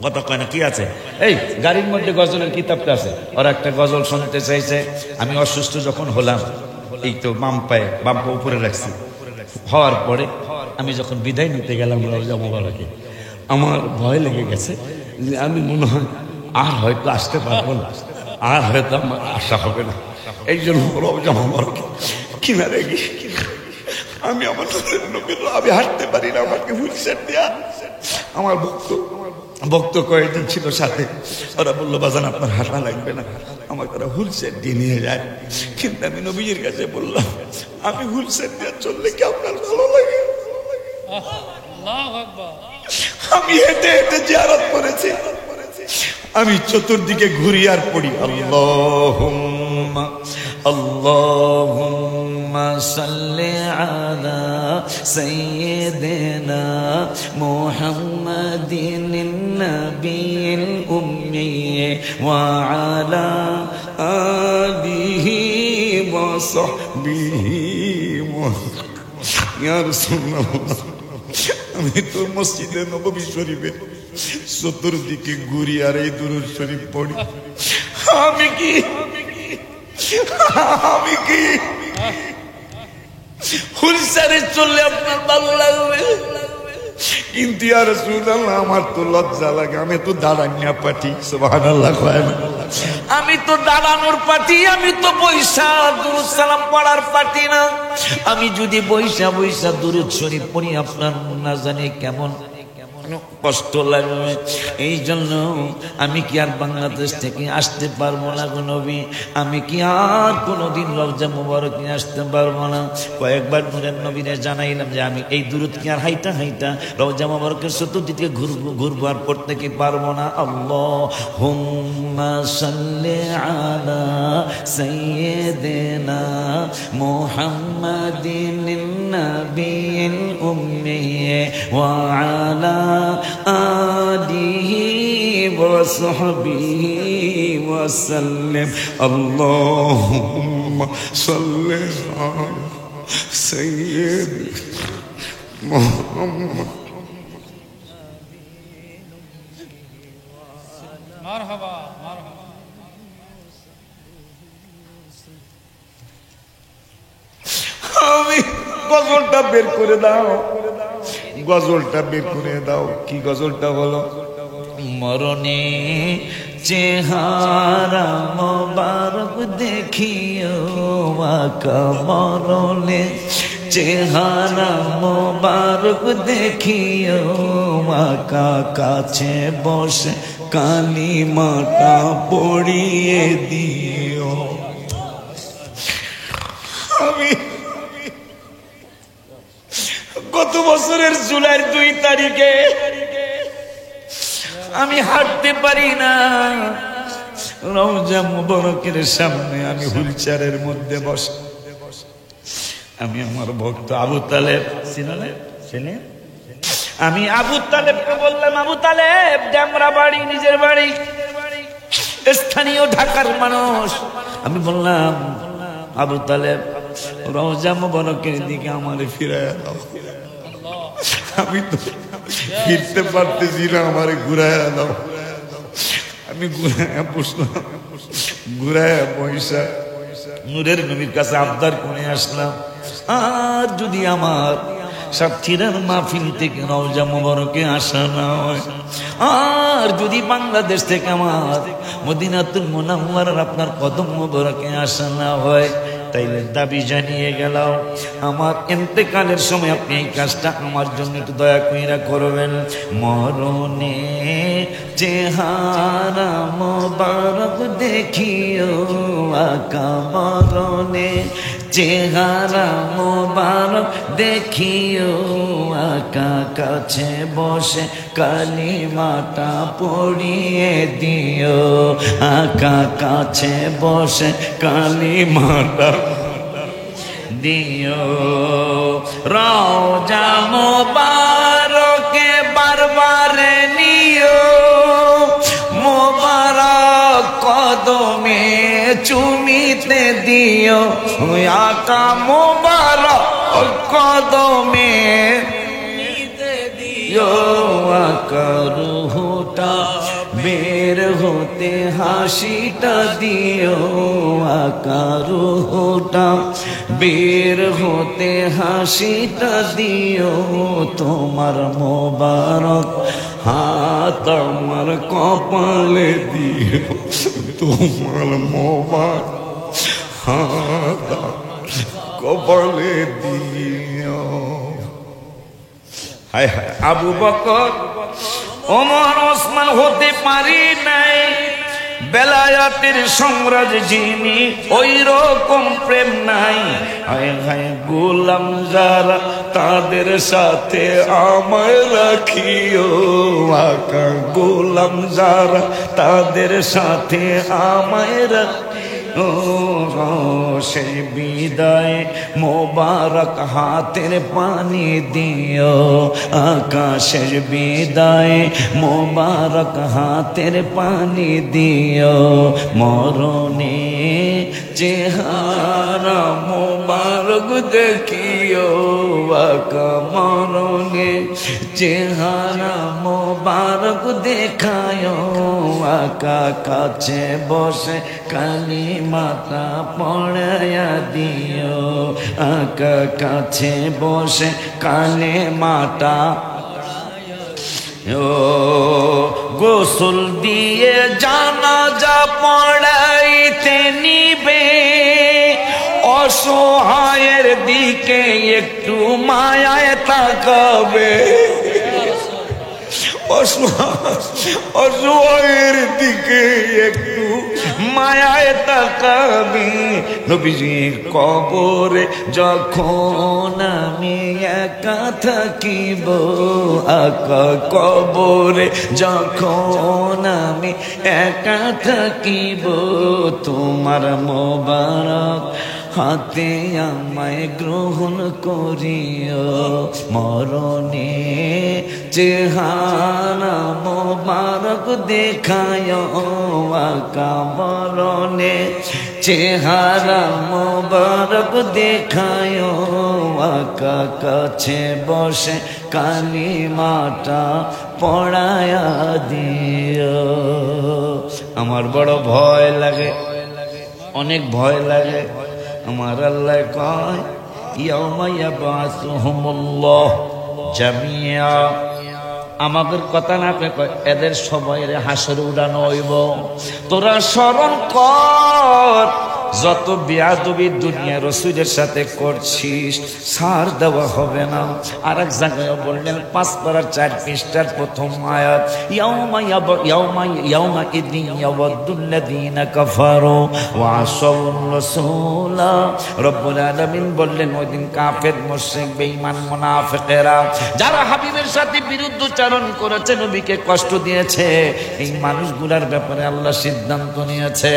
কথা কয় না, কি আছে? এই গাড়ির মধ্যে গজলের কিতাবটা আছে, ওরা একটা গজল শুনতে চাইছে। আমি অসুস্থ যখন হলাম, এই তো বাম পায়ে, বাম পা উপরে রাখছি, হওয়ার পরে আমি যখন বিদায় নিতে গেলাম রওজা মোবারকে, আমার ভয় লেগে গেছে যে আমি মনে হয় আর হয়তো আসতে পারবো না, আর হয়তো আমার আশা হবে না। এই জন্য রওজা মোবারকে কিনারে গিয়ে আমি আমার আমি হাঁটতে পারি না, আমাকে হুইলচেয়ার দেয়া। আমার ভক্ত কয়েকজন ছিল সাথে, ওরা বললো, বাজান আপনার হাঁটা লাগবে না, আমাকে ওরা হুইলচেয়ার দিয়ে নিয়ে যায়। কিন্তু আমি নবীজির কাছে বললাম, আমি হুইলচেয়ার দিয়ে চললে কি আপনার ভালো লাগে? আমি হেঁটে হেঁটে জিয়ারত করেছি, আমি চতুর্দিকে ঘুরি আর পড়ি, আল্লাহুম্মা আল্লাহুম্মা সাল্লি আলা সাইয়্যিদিনা মুহাম্মাদিন নাবিয়িল উম্মি ওয়া আলা আলিহি ওয়া সাহবিহি। ইয়া রাসূলুল্লাহ, আমি তো মসজিদে নববী শরীফে চতুর্দিকে ঘুরি আর এই দুরূদ শরীফ পড়ি। আমি কি হুইলচেয়ারে চললে আপনার ভালো লাগবে? কিন্তু ইয়া রাসূলুল্লাহ, আমার তো লজ্জা লাগে, আমি তো দাঁড়ানিয়া পাটি। সুবহানাল্লাহ। আমি তো দাঁড়ানোর পাটি, আমি তো বৈশা দুরূদ সালাম পড়ার পাটি না। আমি যদি বৈশা দুরূদ শরীফ পড়ি, আপনার না জানি কেমন কষ্ট লাগবে। এই জন্য আমি কি আর বাংলাদেশ থেকে আসতে পারবো না গো নবী, আমি কি আর কোনোদিন রওজা মুবারকে আসতে পারবো না। কয়েকবার নূরের নবীরে জানাইলাম যে আমি এই দূরত কি আর হাইটা হাইটা রওজা মুবারকের চতুর্দিকে ঘুরবো আর পড়তে কি পারবো না। আল্লাহুম্মা সাল্লি আলা সাইয়্যিদিনা মুহাম্মাদিন নাবিয়িল উম্মি ওয়া আলা আলিহি ওয়া সাহবিহি ওয়া সাল্লাম। আল্লাহুম্মা সাল্লি আলা সাইয়্যিদিনা মুহাম্মাদ। মারহাবা মারহাবা। আমি গজলটা বের করে দাও, গজলটা বের করে দাও। কি গজলটা হলো? মরণে চেহারা মোবারক দেখিও আকা, মরণে চেহারা মোবারক দেখিও আকা, কাছে বসে কালিমাটা পড়িয়ে দিও। আমি গত বছরের জুলাইয়ের 2 তারিখে আমি হাঁটতে পারি না, রওজা মুবারকের সামনে আমি হুইলচেয়ারের মধ্যে বসে, আমি আমার ভক্ত আবু তালেব ছিলেন, আমি আবু তালেবকে বললাম, আবু তালেব ডেমরা বাড়ি, নিজের বাড়ি, স্থানীয় ঢাকার মানুষ। আমি বললাম, আবু তালেব রওজা মুবারকের দিকে আমারে ফিরাইয়া দাও। আমি তো ফিরতে পারতেছি না, আমারে ঘুরাইয়া দাও। আমি ঘুরাইয়া বসলাম, ঘুরাইয়া পয়সা নূরের নবীর কাছে আবদার করে আসলাম, আর যদি আমার সাতক্ষীরার মাহফিল থেকে রওজা মুবারকে আসা না হয়, আর যদি বাংলাদেশ থেকে আমার মদিনাতুল মুনাওয়ারার আপনার কদম মুবারকে আসা না হয়, তাইলে দাবি জানিয়ে গেলাম, আমার ইন্তেকালের সময় আপনি এই কাজটা আমার জন্য একটু দয়া কইরা করবেন। মরণে চেহারা মোবারক দেখিও আকা, মরণে চেহারা মোবারক দেখিও আকা, কাছে বসে কালিমাটা পড়িয়ে দিও আকা, কাছে বসে কালিমাটা দিও। রওজা মোবারকে বারবারে নিও, মোবারক কদমে চুমিতে দিও আকা, মোবারক কদমে দিও আকা, রুহটা বের হতে হাসিটা দিও আকা, রুহটা বের হতে হাসিটা দিও, তোমার মোবারক হাত আমার কপালে দিও, তোমার মোবারক হাত কপালে দিও। হায় হায়, আবু বকর ওমর ওসমান হতে পারি নাই, বেলায়াতের সম্রাট যিনি ওই রকম প্রেম নাই। হায় হায়, গোলাম যারা তাদের সাথে আমায় রাখিও আকা, গোলাম যারা তাদের সাথে আমায় রাখিও, সেই বিদায় মোবারক হাতের পানি দিও আকাশের বিদায় মোবারক হাতের পানি দিও, মরণে চেহারা মোবারক দেখিও আকা, মরণে চেহারা মোবারক দেখায় আকা, কাছে বসে কালিমাটা পড়ায়া দিও আকা, কাছে বসে কালিমাটা গোসল দিয়ে জানাজা পড়াইতে নিবে, অসহায়ের দিকে একটু মায়ায় তাকাবে, অসহায়ের দিকে একটু মায়ায় তাকাবি। নবীজি কবরে যখন আমি একা থাকিব, আকা কবরে যখন আমি একা থাকিব, তোমার মোবারক হাতে আমায় গ্রহণ করিও। মরণে চেহারা মোবারক দেখায় আকা, মরণে চেহারা মোবারক দেখায় আকা, কাছে বসে কালিমাটা পড়ায়া দিও। আমার বড় ভয় লাগে, অনেক ভয় লাগে। আমার আল্লাহ কয় ইয়াউমা ইয়াবআসুহুমুল্লাহ জামিয়া, আমাদের কথা না কয় এদের সবাইরে হাসরে উড়ানো হইব। তোরা স্মরণ কর যত বেয়াদবি দুনিয়া রাসূলের সাথে করছিস ছাড় দেওয়া হবে না। আর এক জায়গায় বললেন 5 পারার 4 পৃষ্ঠার প্রথম আয়াত, ইয়াউমা ইদিন ইয়াওয়াদ্দুল্লাযীনা কাফারু ওয়া আসাউর রাসূলা। রব্বুল আলামিন বললেন ওই দিন কাফের, মুশরিক, বেঈমান, মুনাফিকেরা যারা হাবিবের সাথে বিরুদ্ধচারণ করেছে, নবীকে কষ্ট দিয়েছে, এই মানুষগুলোর ব্যাপারে আল্লাহ সিদ্ধান্ত নিয়েছে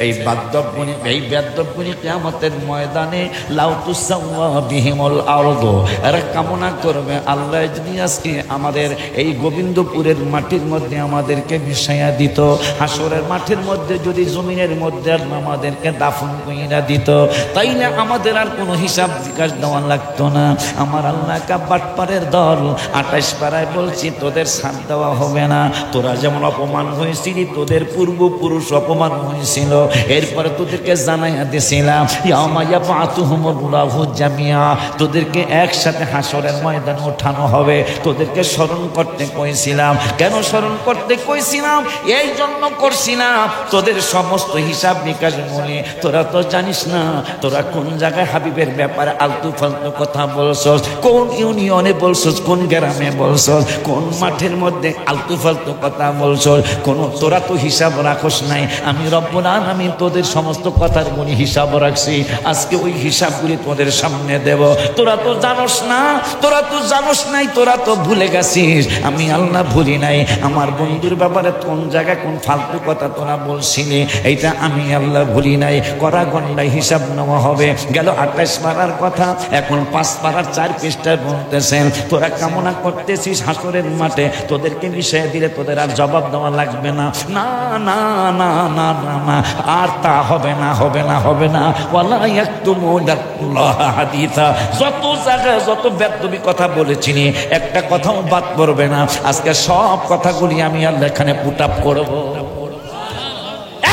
এই বাদ্যবনি, এই বেদবনি কিয়ামতের ময়দানে লাউ তুসাওয়া বিহিমুল আরদ, এরা কামনা করবে আল্লাহ যদি আজকে আমাদের এই গোবিন্দপুরের মাটির মধ্যে আমাদেরকে মিশাইয়া দিত, হাসরের মাঠের মধ্যে যদি জমিনের মধ্যে আমাদেরকে দাফন কইরা দিত, তাইলে আমাদের আর কোনো হিসাব বিকাশ দেওয়া লাগতো না। আমার আল্লাহ কাবাটপারের দল 28 পারায় বলছি তোদের ছাড় দেওয়া হবে না। তোরা যেমন অপমান হয়েছিলি, তোদের পূর্বপুরুষ অপমান হয়েছিল, এরপরে তোদেরকে জানাইয়া দিয়েছিলাম ইয়াউমা ইয়াবআসুহুমুল্লাহু জামিয়া, তোদেরকে একসাথে হাসরের ময়দানে ওঠানো হবে। তোদেরকে স্মরণ করতে কইছিলাম। কেন স্মরণ করতে কইছিলাম? এই জন্য করছিলাম তোদের সমস্ত হিসাব নিকাশ বলে। তোরা তো জানিস না তোরা কোন জায়গায় হাবিবের ব্যাপারে আলতু ফালতু কথা বলছস, কোন ইউনিয়নে বলছস, কোন গ্রামে বলছস, কোন মাঠের মধ্যে আলতু ফালতু কথা বলছস, কোন তোরা তো হিসাব রাখস নাই। আমি রব্বুল আলামিন তোদের সমস্ত কথার বলি হিসাব রাখছি। আজকে ওই হিসাবগুলি তোদের সামনে দেব। তোরা তো জানোস না, তোরা তো জানোস নাই, তোরা তো ভুলে গেছিস। আমি আল্লাহ ভুলি নাই। আমার বন্ধুর ব্যাপারে কোন জায়গায় কোন ফালতু কথা তোরা বলছিলি, এইটা আমি আল্লাহ ভুলি নাই। কড়া গন্ডায় হিসাব নেওয়া হবে। গেল 28 পারার কথা, এখন 5 পারার 4 পৃষ্ঠায় বলতেছেন তোরা কামনা করতেছিস হাসরের মাঠে তোদেরকে মিশিয়ে দিলে তোদের আর জবাব দেওয়া লাগবে না। না না না না না না, আর তা হবে না, হবে না, হবে না। ওয়ালা ইয়াকতুমুল্লাহ হাদিসা, যত জায়গায় যত বেদবি কথা বলেছিনি একটা কথাও বাদ পড়বে না। আজকে সব কথাগুলি আমি আল্লাহ এখানে পুট আপ করব,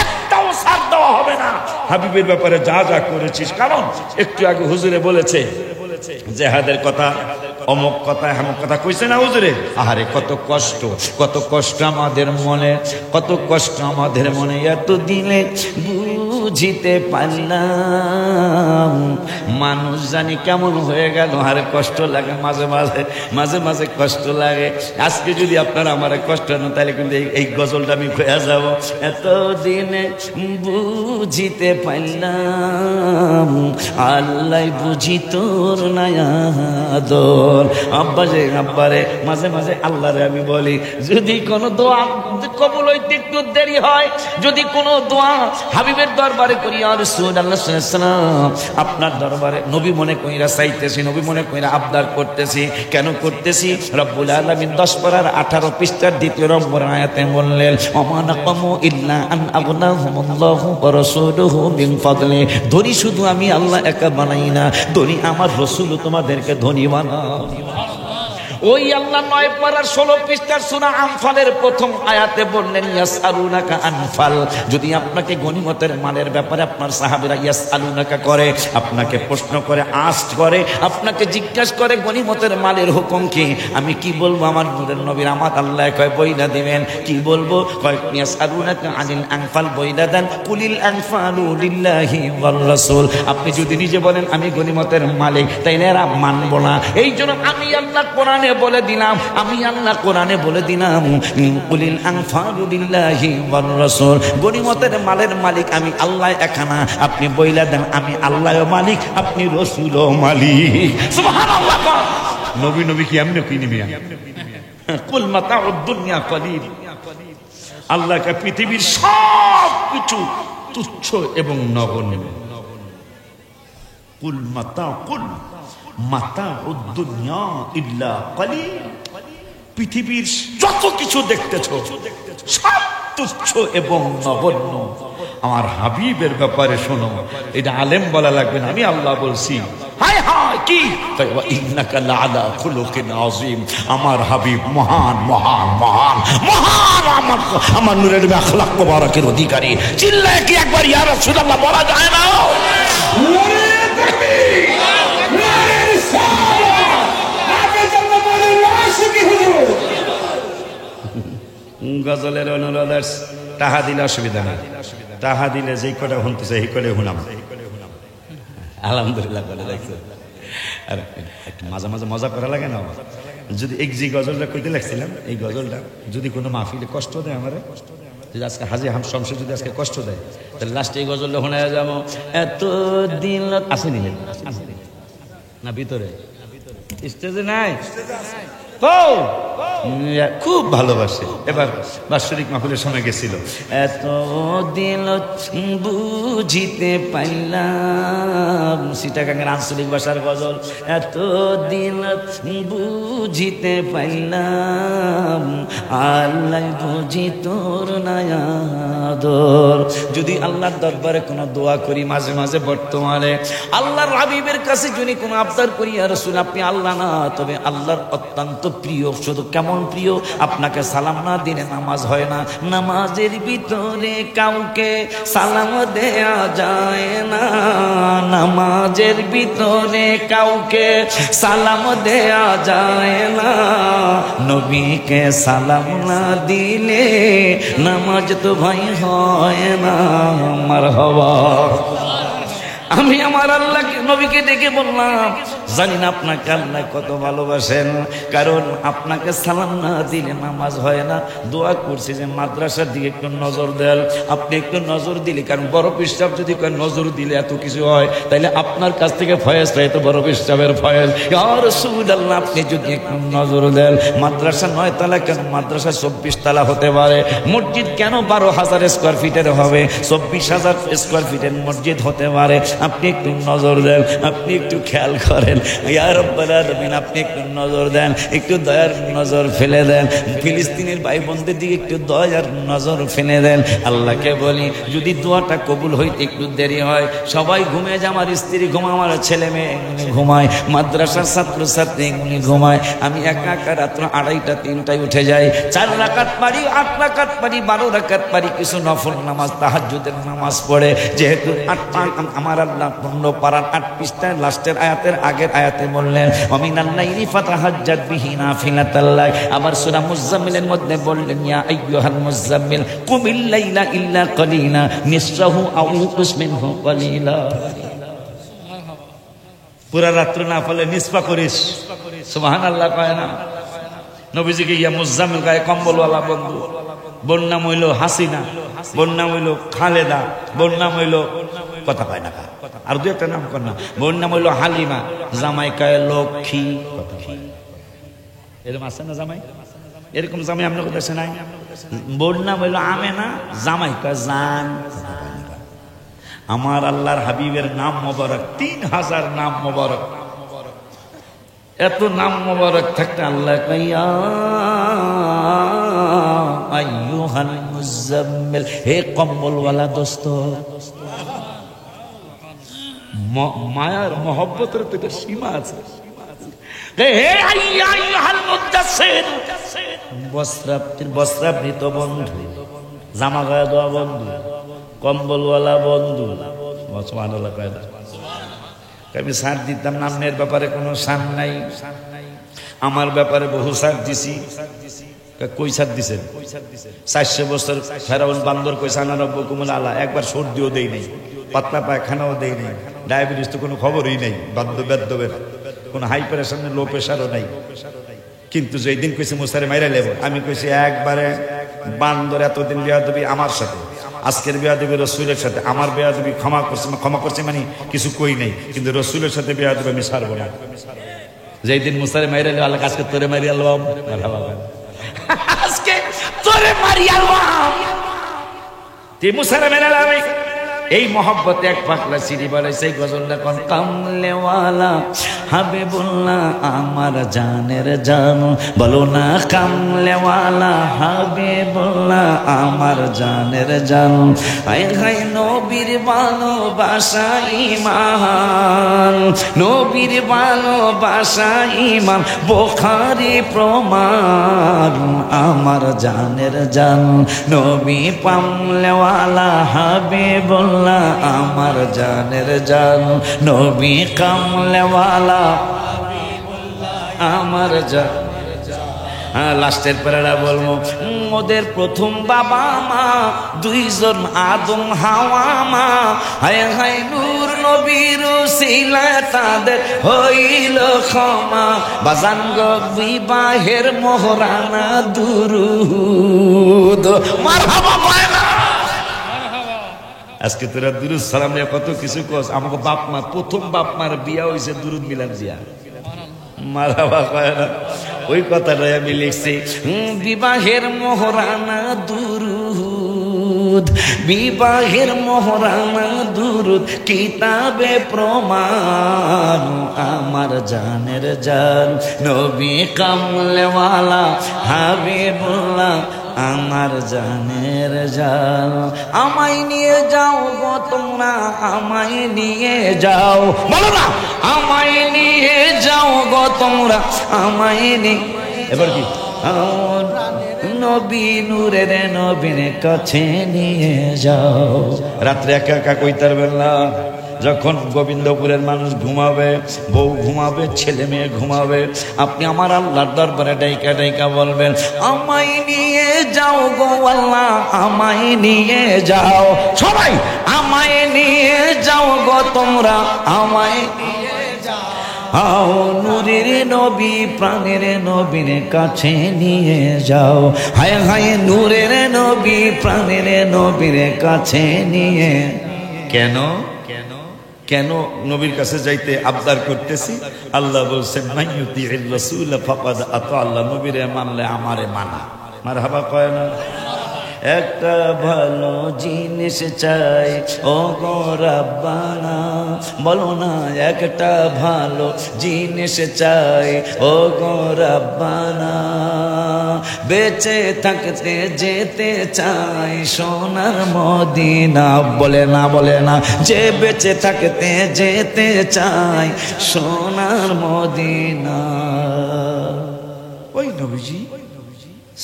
একটাও ছাড় দেওয়া হবে না। হাবিবের ব্যাপারে যা যা করেছিস, কারণ একটু আগে হুজুরে বলেছে জেহাদের কথা, অমুক কথা হেমুক কথা কইছে না হুজুরে। আহারে কত কষ্ট, কত কষ্ট আমাদের মনে, কত কষ্ট আমাদের মনে। এত দিলে বুঝিতে পারলাম মানুষ জানি কেমন হয়ে গেল। আরে কষ্ট লাগে মাঝে মাঝে, মাঝে মাঝে কষ্ট লাগে। আজকে যদি আপনারা আমার কষ্ট না, তাহলে কিন্তু এই গজলটা আমি খোয়া যাব। এত দিনে বুঝিতে পারলাম আল্লাহ বুঝি তোর নায়াদর। আব্বারে আব্বারে মাঝে মাঝে আল্লাহরে আমি বলি, যদি কোনো দোয়া কবুল হইতে একটু দেরি হয়, যদি কোনো দোয়া হাবিবের দরবারে করি, আর রাসূলুল্লাহ সাল্লাল্লাহু আলাইহি ওয়াসাল্লাম আপনার দরবারে নবী মনে কইরা চাইতেছি, নবী মনে কইরা আবদার করতেছি। কেন করতেছি? রব্বুল আলামিন 10 পারার 18 পৃষ্ঠার 2 নম্বর আয়াতে বললেন ওমা নাকামু ইল্লা আন আগনাহুমুল্লাহু ওয়া রাসূলুহু মিন ফাদলি। ধনী শুধু আমি আল্লাহ একা বানাই না, ধনী আমার রাসূল তোমাদেরকে ধনী বানায়। ওই আল্লাহ 9 পারার 16 পৃষ্ঠার সূরা আনফালের প্রথম আয়াতে বললেন ইয়াসআলুনাকা আনফাল। যদি আপনাকে গনিমতের মালের ব্যাপারে আপনার সাহাবীরা ইয়াসআলুনাকা করে, আপনাকে প্রশ্ন করে, আস্ক করে, আপনাকে জিজ্ঞাসা করে গনিমতের মালের হুকুম কি, আমি কি বলবো? আমার নূরের নবীর আমার আল্লাহ কয় বইলা দিবেন। কি বলবো? কয় ইয়াসআলুনাকা আনিল আনফাল, বইলা দেন কুলিল আনফালু লিল্লাহি ওয়ার রাসূল। আপনি যদি নিজে বলেন আমি গনিমতের মালিক, তাইলে এরা মানবো না। এই জন্য আমি আল্লাহ কোরআনে কোরআনে বলে দিলাম, আমি আল্লাহ কোরআনে বলে দিলাম, কুলিল আনফালু লিল্লাহি ওয়ার রাসূল, গনিমতের মালের মালিক আমি আল্লাহ একানা। আপনি বইলা দেন আমি আল্লাহও মালিক, আপনি রাসূলও মালিক। সুবহানাল্লাহ। নবী নবী কি এমনি কই নিমিয়া? কুল মাতাউদ দুনিয়া কলিল। আল্লাহকে পৃথিবীর সব কিছু তুচ্ছ এবং নগণ্য। কুল মাতাউদ দুনিয়া ইল্লা কলিল। পৃথিবীর যত কিছু দেখতেছো সব তুচ্ছ এবং নগণ্য। আমার হাবিবের ব্যাপারে শোনো, এটা আলেম বলা লাগবে না, আমি আল্লাহ বলছি। হায় হায় কি ইন্নাকা লাআলা খুলুকিন আযীম। আমার হাবিব মহান মহান মহান মহান, আমার নূরের আখলাক মুবারকের অধিকারী। চিল্লায় কি একবার ইয়া রাসূলুল্লাহ বলা যায় না? গজলের অনুরোধ টাহা দিলে অসুবিধা নেই, টাহা দিলে যেই কটা শুনতেছে এই করে শুনাম। আলহামদুলিল্লাহ করে লাগছে। আর একটু মাঝে মাঝে মজা করা লাগে না? যদি এই যে গজলটা কইতে লাগছিলাম, এই গজলটা যদি কোনো মাহফিলে কষ্ট দেয় আমার, যদি আজকে হাজি হাম শমশে যদি আজকে কষ্ট দেয়, তাহলে লাস্টে এই গজলটা শোনা যাবো। এত দিন আসেনি না ভিতরে, স্টেজে নাই, খুব ভালোবাসে। এবার বাৎসরিক মাহফিলের সময় গেছিল। এত দিন বুঝিতে পাইলাম, চিটাগাঙ্গের আঞ্চলিক ভাষার গজল। এত দিন বুঝিতে পাইলাম, আল্লাহ বুঝি তোর নায়াদর। যদি আল্লাহর দরবারে কোনো দোয়া করি মাঝে মাঝে, বর্তমানে আল্লাহর হাবিবের কাছে যদি কোনো আবদার করি, ইয়া রাসূল আপনি আল্লাহ না, তবে আল্লাহর অত্যন্ত প্রিয়। শুধু কেমন প্রিয়? আপনাকে সালাম না দিলে নামাজ হয় না। নামাজের ভিতরে কাউকে সালাম দেয়া যায় না, নামাজের ভিতরে কাউকে সালাম দেয়া যায় না। নবীকে সালাম না দিলে নামাজ তো ভাই হয় না। মারহাবা। আমি আমার আল্লাহকে নবীকে ডেকে বললাম, জানি না আপনাকে আল্লাহ কত ভালোবাসেন, কারণ আপনাকে সালাম না দিলে নামাজ হয় না। দোয়া করছি যে মাদ্রাসার দিকে একটু নজর দেন, আপনি একটু নজর দিলে, কারণ বড় পিসাব যদি নজর দিলে এত কিছু হয়, তাইলে আপনার কাছ থেকে ফয়েজ চাই তো বড় পিসাবের ফয়েজ। ইয়া রাসূলুল্লাহ আপনি যদি একটু নজর দেন, মাদ্রাসা 9 তলা কেন, মাদ্রাসা 24 তলা হতে পারে। মসজিদ কেন 12,000 স্কোয়ার ফিটের হবে, 24,000 স্কোয়ার ফিটের মসজিদ হতে পারে। আপনি একটু নজর দেন, আপনি একটু খেয়াল করেন। ইয়া রাব্বাল আলামিন আপনি একটু নজর দেন, একটু দয়ার নজর ফেলে দেন। ফিলিস্তিনের ভাই বোনদের দিকে একটু দয়ার নজর ফেলে দেন। আল্লাহকে বলি যদি দোয়াটা কবুল হইতে একটু দেরি হয়, সবাই ঘুমিয়ে যায়, আমার স্ত্রী ঘুমায়, আমার ছেলে মেয়ে ঘুমায়, মাদ্রাসার ছাত্র ছাত্রী ঘুমায়, আমি একা একা রাত্র 2:30 3টায় উঠে যাই। 4 রাকাত পারি, 8 রাকাত পারি, 12 রাকাত পারি, কিছু নফল নামাজ তাহাজ্জুদের নামাজ পড়ে। যেহেতু আমার আল্লাহ 15 পারার 8 পৃষ্ঠার লাস্টের আয়াতের আগের আয়াতে বললেন ওয়ামিনাল লাইলি ফাতাহাজ্জাদ বিহি নাফিলাতাল্লাহ। আবার সূরা মুজাম্মিলের মধ্যে বললেন ইয়া আইয়ুহাল মুজাম্মিল কুমিল লাইলা ইল্লা কালিলা নিসফাহু আও ইনকুস মিনহু কালিলা। পুরা রাত্র না ফলে নিসফা করিস, সুবহানাল্লাহ কয় না? নবীজিকে ইয়া মুজাম্মিল গায়ে কম্বলওয়ালা বন্ধু। বোন নাম হইল হাসিনা, বোন নাম হইল খালেদা, বোন নাম হইল কথা পায় না, আর 2-1টা নাম কর না। বোন নাম হইল হালিমা, জামাই কয় লক্ষ্মী। এরকম আছে না জামাই? এরকম জামাই আপনার কাছে নাই? বোন নাম হইল আমেনা, জামাই কয় জান। আমার আল্লাহর হাবিবের নাম মোবারক 3000 নাম মোবারক। এত নাম মোবারক থাকতে আল্লাহ কইয়া আইয়ুহাল মুজাম্মিল, হে কম্বলওয়ালা দোস্ত। মায়ার মহব্বতের তো একটা সীমা আছে। হে আইয়ুহাল মুদাসসির, বস্ত্রাবৃত বন্ধু, জামা গায়ে দেওয়া বন্ধু, কম্বলওয়ালা বন্ধু। সুবহানাল্লাহ কয় না? আমি সার দিতাম না, আপনার ব্যাপারে কোনো সার নাই, আমার ব্যাপারে বহু সার দিছি। কই সার দিছেন? 400 বছর ফেরাউন বান্দর কইছে আনা রব্বুকুমুল আলা, একবার সর্দিও দেই নাই, পাতলা পায়খানাও দেই নাই, ডায়াবেটিস তো কোনো খবরই নাই, বাদ্য বেদ্যবের কোনো হাই প্রেশার নেই, লো প্রেশারও নাই। কিন্তু যেই দিন কইছে মুসারে মাইরা লেব, আমি কইছি একবারে বান্দর এতদিন বেয়াদবি আমার সাথে, আজকের বেয়াদবি রসুলের সাথে, আমার বেয়াদবি ক্ষমা করছে মানে কিছু কই নাই, কিন্তু রসুলের সাথে বেয়াদবি আমি ছাড়বো না। যেই দিন মুসারে মাইরা লেব, আল্লাহ আজকে তোরে মারি আল্লাহ, আজকে তোরে মারি আল্লাহ, তুই মুসারে মাইরা লেব। এই মহব্বতে এক পাকলা সিঁড়ি বলে সেই গজলটা কোন কামলেওয়ালা হাবিবুল্লাহ আমার জানের জান, বলো না কামলেওয়ালা হাবিবুল্লাহ আমার জানের জান। হায় হায় নবীর ভালোবাসা ঈমান, নবীর ভালোবাসা ঈমান, বুখারী প্রমাণ আমার জানের জান। নবী কামলেওয়ালা হাবিবুল্লাহ আমার জানের জান, নবী কামলেওয়ালা আমার জান। লাস্টের পেরাটা বলবো, ওদের প্রথম বাবা মা দুইজন আদম হাওয়া মা, হায় হায় নূর নবীর উসিলা তাদের হইল ক্ষমা। বাজান গো বিবাহের মোহরানা দুরুদ, মারহাবা পায়না। আজকে তোরা দুরুদ সালাম নিয়ে কত কিছু কস, আমাকে বাপ মা প্রথম বাপ মার বিয়া হয়েছে দুরুদ মিলান দিয়া, মারহাবা কয় না। ওই কথাটাই আমি লিখছি, বিবাহের মোহরানা দুরুদ, বিবাহের মোহরানা দুরুদ, কিতাবে প্রমাণ আমার জানের জান। নবী কামলেওয়ালা হাবিবুল্লাহ আমার জানের জান। আমায় নিয়ে যাও গো তোমরা, আমায় নিয়ে যাও, বলো না আমায় নিয়ে যাও গো তোমরা, আমায় নিয়ে। এবার কি নবী নূরের নবীর কাছে নিয়ে যাও। রাত্রে একা একা কইতে পারবেন না, যখন গোবিন্দপুরের মানুষ ঘুমাবে, বউ ঘুমাবে, ছেলে মেয়ে ঘুমাবে, আপনি আমার আল্লাহর দরবারে ডাইকা ডাইকা বলবেন, আমায় নিয়ে যাও গো আল্লাহ, আমায় নিয়ে যাও। সবাই আমায় নিয়ে যাও গো তোমরা, আমায় নিয়ে যাও। নূরের নবী প্রাণের নবীর কাছে নিয়ে যাও। হায় হায় নূরের নবী প্রাণের নবীর কাছে নিয়ে। কেন কেন নবীর কাছে যাইতে আবদার করতেছি? আল্লাহ বলছেন মাইয়ুতির রাসূল ফাকাদ আতা আল্লাহ, নবীরে মানলে আমারে মানা। মারহাবা কয় না? একটা ভালো জিনিস চাই ও গো রাব্বানা, বলো না একটা ভালো জিনিস চাই ও গো রাব্বানা। বেঁচে থাকতে যেতে চাই সোনার মদিনা, বলে না বলে না, যে বেঁচে থাকতে যেতে চাই সোনার মদিনা। ওই নবীজি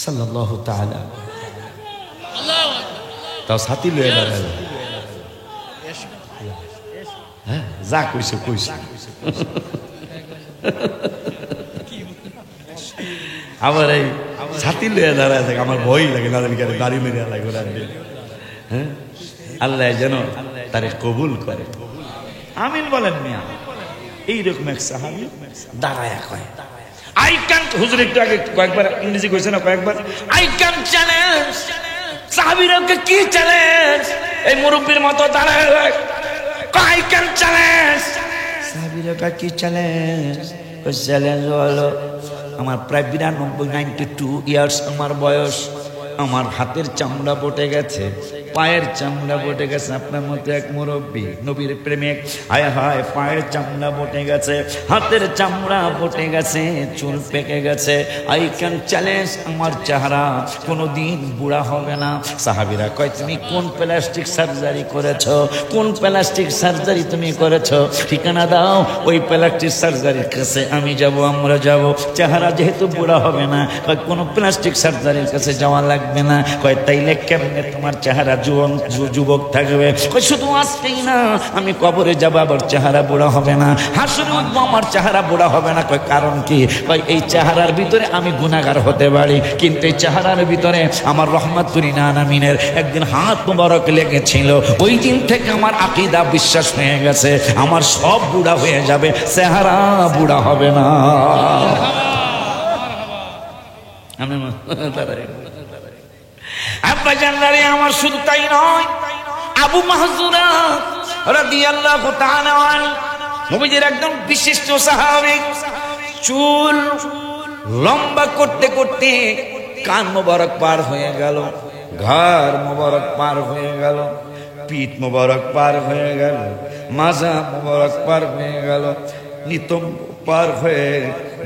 সাল্লাল্লাহু তাআলা তাও সাথী লয়ে দাঁড়াল। হ্যাঁ যা কইছে কইছে। আবার এই ছাতি লয়ে দাঁড়ায় থাকে, আমার ভয় লাগে না, দাড়ি মেরে লাগে। হ্যাঁ আল্লাহ যেন তারে কবুল করে, আমিন বলেন মিয়া। এইরকম এক সাহাবী দাঁড়ায় কয়, আই ক্যান্ট, হুজুর একটু আগে কয়েকবার ইংরেজি কইছে না, কয়েকবার আই ক্যান্ট চ্যালেঞ্জ। সাহাবীরাকে কি চ্যালেঞ্জ? এই মুরব্বির মতো দাঁড়ায় আই ক্যান্ট চ্যালেঞ্জ। সাহাবীরাকে কি চ্যালেঞ্জ? ওই চ্যালেঞ্জ হলো আমার প্রায় 92 ইয়ার্স আমার বয়স, আমার হাতের চামড়া বটে গেছে, পায়ের চামড়া বটে গেছে। আপনার মতো এক মুরব্বী নবীর প্রেমিক, হায় হায় পায়ের চামড়া বটে গেছে, হাতের চামড়া বটে গেছে, চুল পেকে গেছে। আই ক্যান চ্যালেঞ্জ, আমার চেহারা কোনোদিন বুড়া হবে না। সাহাবীরা কয় তুমি কোন প্লাস্টিক সার্জারি করেছো? কোন প্লাস্টিক সার্জারি তুমি করেছো? ঠিকানা দাও, ওই প্লাস্টিক সার্জারির কাছে আমি যাব, আমরা যাব। চেহারা যেহেতু বুড়া হবে না, কয় কোনো প্লাস্টিক সার্জারির কাছে যাওয়া লাগবে না। কয় তাইলে কেমনে তোমার চেহারা যুবক থাকবে? শুধু আজকেই না, আমি কবরে যাবো আবার চেহারা বুড়া হবে না, হাসরে উঠবো আমার চেহারা বুড়া হবে না। কয় কারণ কি? কয় এই চেহারার ভিতরে আমি গুনাহগার হতে পারি, কিন্তু এই চেহারার ভিতরে আমার রহমাতুল আলামিনের একদিন হাত মুবারক লেগেছিল। ওই দিন থেকে আমার আকীদা বিশ্বাস হয়ে গেছে, আমার সব বুড়া হয়ে যাবে, চেহারা বুড়া হবে না। আমি আব্বা জানলারে আমার শুধু তাই নয়, আবু মাহজুরা রাদিয়াল্লাহু তাআলা আনহু নবীজির একদম বিশিষ্ট সাহাবী, চুল লম্বা করতে করতে কান মোবারক পার হয়ে গেল, ঘাড় মোবারক পার হয়ে গেল, পিঠ মোবারক পার হয়ে গেল, মাজা মোবারক পার হয়ে গেল, নিতম্ব পার হয়ে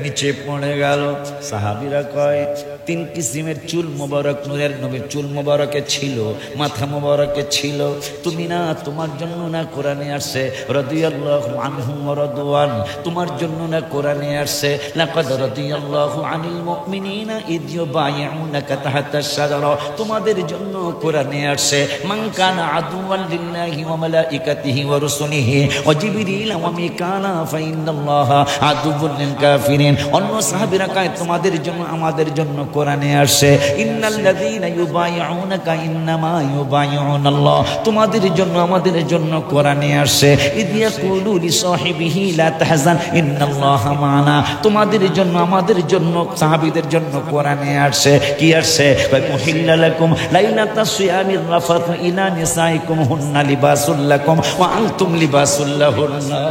নিচে পড়ে গেল। সাহাবীরা কয় 3 কিসিমের চুল মোবারক নূরের নবীর চুল মোবারকে ছিল, মাথা মোবারকে ছিল। তুমি না, তোমার জন্য না কোরআনে আসছে রাদিয়াল্লাহু আনহুম ওয়া রাদওয়ান, তোমার জন্য না কোরআনে আসছে লাকাদ রাদিয়াল্লাহু আনিল মুমিনিনা ইয ইউবাইউনাকা তাহতা আশ-শাজারা, তোমাদের জন্য কোরআনে আসছে মান কানা আদুওয়ান লিল্লাহি ওয়া মালাইকাতিহি ওয়া রুসুলিহি ওয়া জিবরিল ওয়া মিকালা ফা ইন্নাল্লাহা আদুওয়ান লিল কাফিরিন। অন্য সাহাবীরা কয় তোমাদের জন্য আমাদের জন্য কোরআনে আসছে ইন্নাল্লাযীনা ইউবাইউনাকা ইন্নামা ইউবাইউনাল্লাহ, তোমাদের জন্য আমাদের জন্য কোরআনে আসছে ইয ইয়াকুলু লিসাহিবিহি লা তাহজান ইন্নাল্লাহা মা'ানা, তোমাদের জন্য আমাদের জন্য সাহাবীদের জন্য কোরআনে আসছে কি আসছে উহিল্লা লাকুম লাইলাতাস সিয়ামির রাফাতু ইলা নিসাইকুম হুন্না লিবাসুল লাকুম ওয়া আনতুম লিবাসুল লাহুন্না।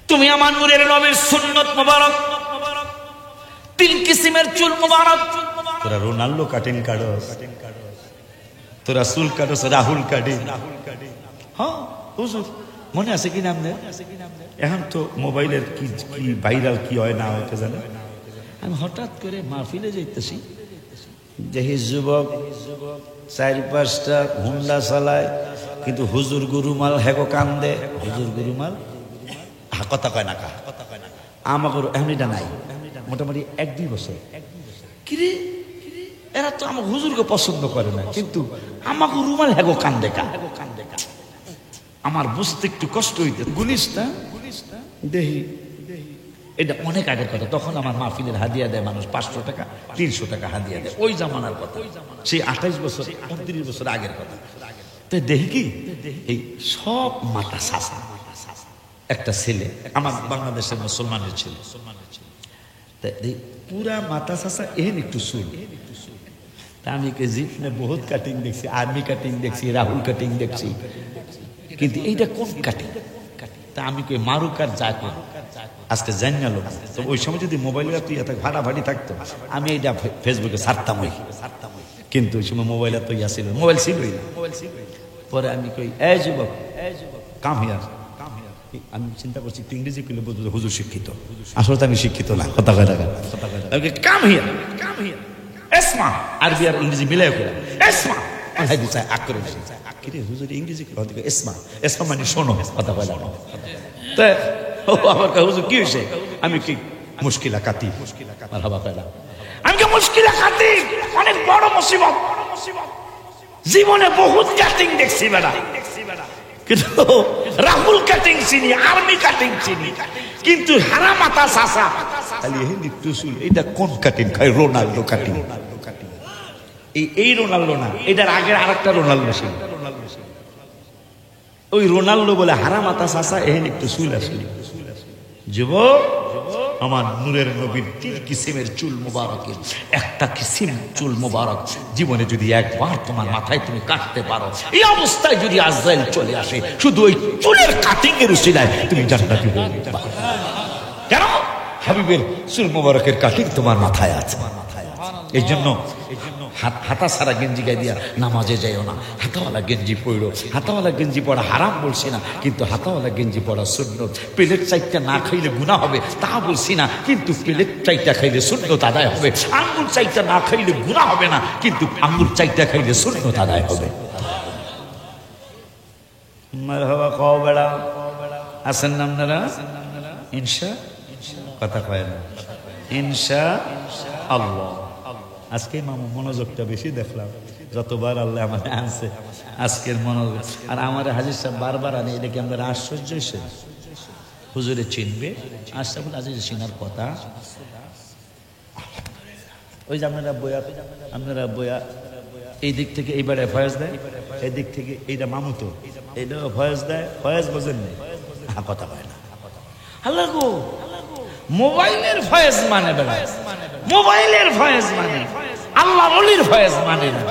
তুমি আমার নূরের নবীর সুন্নত মোবারক, 3 কিসিমের চুল মোবারক, তোরা রোনাল্ডো কাটিং কাটস, তোরা চুল কাটস রাহুল কাটিং। হ্যাঁ হুজুর মনে আছে কি নাম দেন? এখন তো মোবাইলের কি কি ভাইরাল কি হয় না হয়তো জানে। আমি হঠাৎ করে মাহফিলে যাইতেছি, দেখি যুবক 4-5টা হুন্ডা চালায়, কিন্তু হুজুর গুরুমাল হেগো কান্দে, হুজুর গুরুমাল কথা কয় না কা আমাকে এখন এটা নাই, মোটামুটি 1-2 বছর। কিরে এরা তো আমার হুজুরকে পছন্দ করে না, কিন্তু আমাকে রুমাল হেগো কান্দে কা। আমার বুঝতে একটু কষ্ট হইতে গুনিস না দেহি, এটা অনেক আগের কথা। তখন আমার মাহফিলের হাদিয়া দেয় মানুষ 500 টাকা 300 টাকা হাদিয়া দেয়, ওই জামানার কথা, সেই 28 বছর 29 বছর আগের কথা। তো দেখি কি এই সব মাথা সাসা একটা ছেলে, আমার বাংলাদেশের মুসলমানের ছেলে, পুরা মাথা সাসা এহেন একটু চুল। আমি জিপনে বহুত কাটিং দেখছি, আর্মি কাটিং দেখছি, রাহুল কাটিং দেখছি, কিন্তু এইটা কোন কাটিং? তা আমি কই মারুক আর যা কর, আজকে জানিয়ে লোক। তো ওই সময় যদি মোবাইলটা তুই এত ভাড়াভাড়ি থাকতো, আমি এইটা ফেসবুকে ছাড়তাম, কিন্তু ওই সময় মোবাইল তো ইয়া ছিল, মোবাইল ছিলই না। পরে আমি কই এই যুবক কাম হিয়ার, আমি চিন্তা করছি ইংরেজি করলে বলতো হুজুর শিক্ষিত, আসলে তো আমি শিক্ষিত না, কথা কয় টাকা কাম হিয়ার এসমা, আরবি আর ইংরেজি মিলাই করে এসমা, আক্রমণ হুজুর ইংরেজি এসমা, এসমা মানে শোনো, কথা কয় টাকা। তো আমার হুজুর কি হয়েছে? আমি কি মুশকিলা কাতি, আমি কি মুশকিলা কাতি, অনেক বড় মুসিবত, জীবনে বহুত কাটিং দেখছি বেড়া, কিন্তু রাহুল কাটিং চিনি, আর্মি কাটিং চিনি, কিন্তু হারা মাথা সাসা খালি হিন্দি টুসুল। এটা কোন কাটিং? খাই রোনাল্ডো কাটিং। এই রোনাল্ডো না, এটার আগের আরেকটা রোনাল্ডো ছিল, ওই রোনাল্ডো বলে হারা মাথা সাসা এহেন একটু চুল আসলে। যুবক আমার নূরের নবীর 3 কিসিমের চুল মোবারকের একটা কিসিম চুল মোবারক জীবনে যদি একবার তোমার মাথায় তুমি কাটতে পারো, এই অবস্থায় যদি আজরাইল চলে আসে, শুধু ওই চুলের কাটিং এর উসিলায় তুমি জান্নাতি হয়ে যেতে পারো। কেন? হাবিবের চুল মোবারকের কাটিং তোমার মাথায় আছে। এই জন্য হাতা সারা গেঞ্জি গায়ে দিয়া নামাজে যাইও না, হাতাওয়ালা গেঞ্জি পড়ো। হাতাওয়ালা গেঞ্জি পড়া হারাম বলছি না, কিন্তু হাতাওয়ালা গেঞ্জি পড়া সুন্নত। প্লেট চাইটা না খাইলে গুনাহ হবে তা বলছি না, কিন্তু প্লেট চাইটা খাইলে সুন্নত আদায় হবে। আঙ্গুল চাইটা না খাইলে গুনাহ হবে না, কিন্তু আঙ্গুল চাইটা খাইলে সুন্নত আদায় হবে। মারহাবা কও বেড়া, আছেন না আপনারা? ইনশা কথা কয় না, ইনশা আল্লাহ। আজকে মামু মনোযোগটা বেশি দেখলাম, যতবার আল্লাহ আমার আনছে আজকের মনোযোগ। আর আমার হাজির সাহেব বারবার আনে, এটা কি আমাদের আশ্চর্য হয়েছে? হুজুরে চিনবে, আশরাফুল আজিজ চিনার কথা। ওই যে আপনারা বইয়া এই দিক থেকে এইবারে ফয়েজ দেয়, এই দিক থেকে এইটা মামুতো, এইটা ফয়েজ দেয়, ফয়েজ বোঝেন নেই, কথা পায় না। আল্লাহ গো মোবাইলের ফয়েজ মানে বেড়া, মোবাইলের ফয়েজ মানে, আল্লাহ ওলির ফয়েজ মানে না।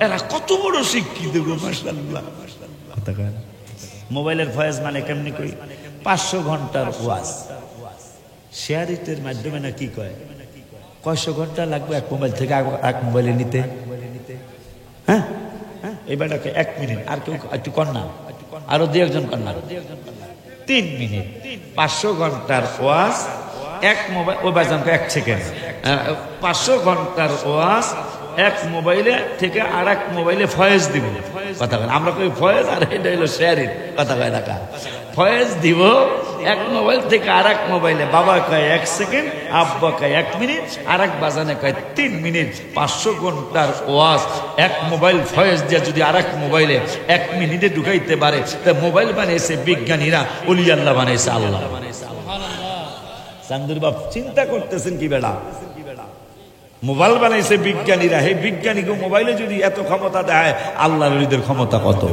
এরা কত বড় শিক্ষিত গো, মাশাআল্লাহ। মোবাইলের ফয়েজ মানে কেমনি কই, 500 ঘন্টার ওয়াজ শেয়ারিতের মাধ্যমে না কি কয়, কয়শো ঘন্টা লাগবে এক মোবাইল থেকে এক মোবাইলে নিতে? হ্যাঁ, এইবারটাকে 1 মিনিট, আর কেউ একটু কর না, আরো 2-1 জন কর না, 3 মিনিট। 500 ঘন্টার ওয়াজ এক মোবাইল, ওই বাজানকে 1 সেকেন্ড। 500 ঘন্টার ওয়াজ এক মোবাইলে থেকে আর এক মোবাইলে ফয়েজ দিব। কথা কয় আমরা কই ফয়েজ, আর এটা হলো শেয়ারিত। কথা কয় না, ফয়েজ দিব এক মোবাইল থেকে আর এক মোবাইলে। বাবা কয় 1 সেকেন্ড, আব্বা কয় 1 মিনিট, আর এক বাজানে কয় 3 মিনিট। 500 ঘন্টার ওয়াজ এক মোবাইল ফয়েজ দিয়ে যদি আর এক মোবাইলে 1 মিনিটে ঢুকাইতে পারে, তা মোবাইল বানিয়েছে বিজ্ঞানীরা, ওলি আল্লাহ বানিয়েছে আল্লাহ। চান্দুর বাপ চিন্তা করতেছেন কি বেড়া, মোবাইল বানাইছে বিজ্ঞানীরা, হে বিজ্ঞানীকে মোবাইলে যদি এত ক্ষমতা দেয়, আল্লাহর ওলিদের ক্ষমতা কত।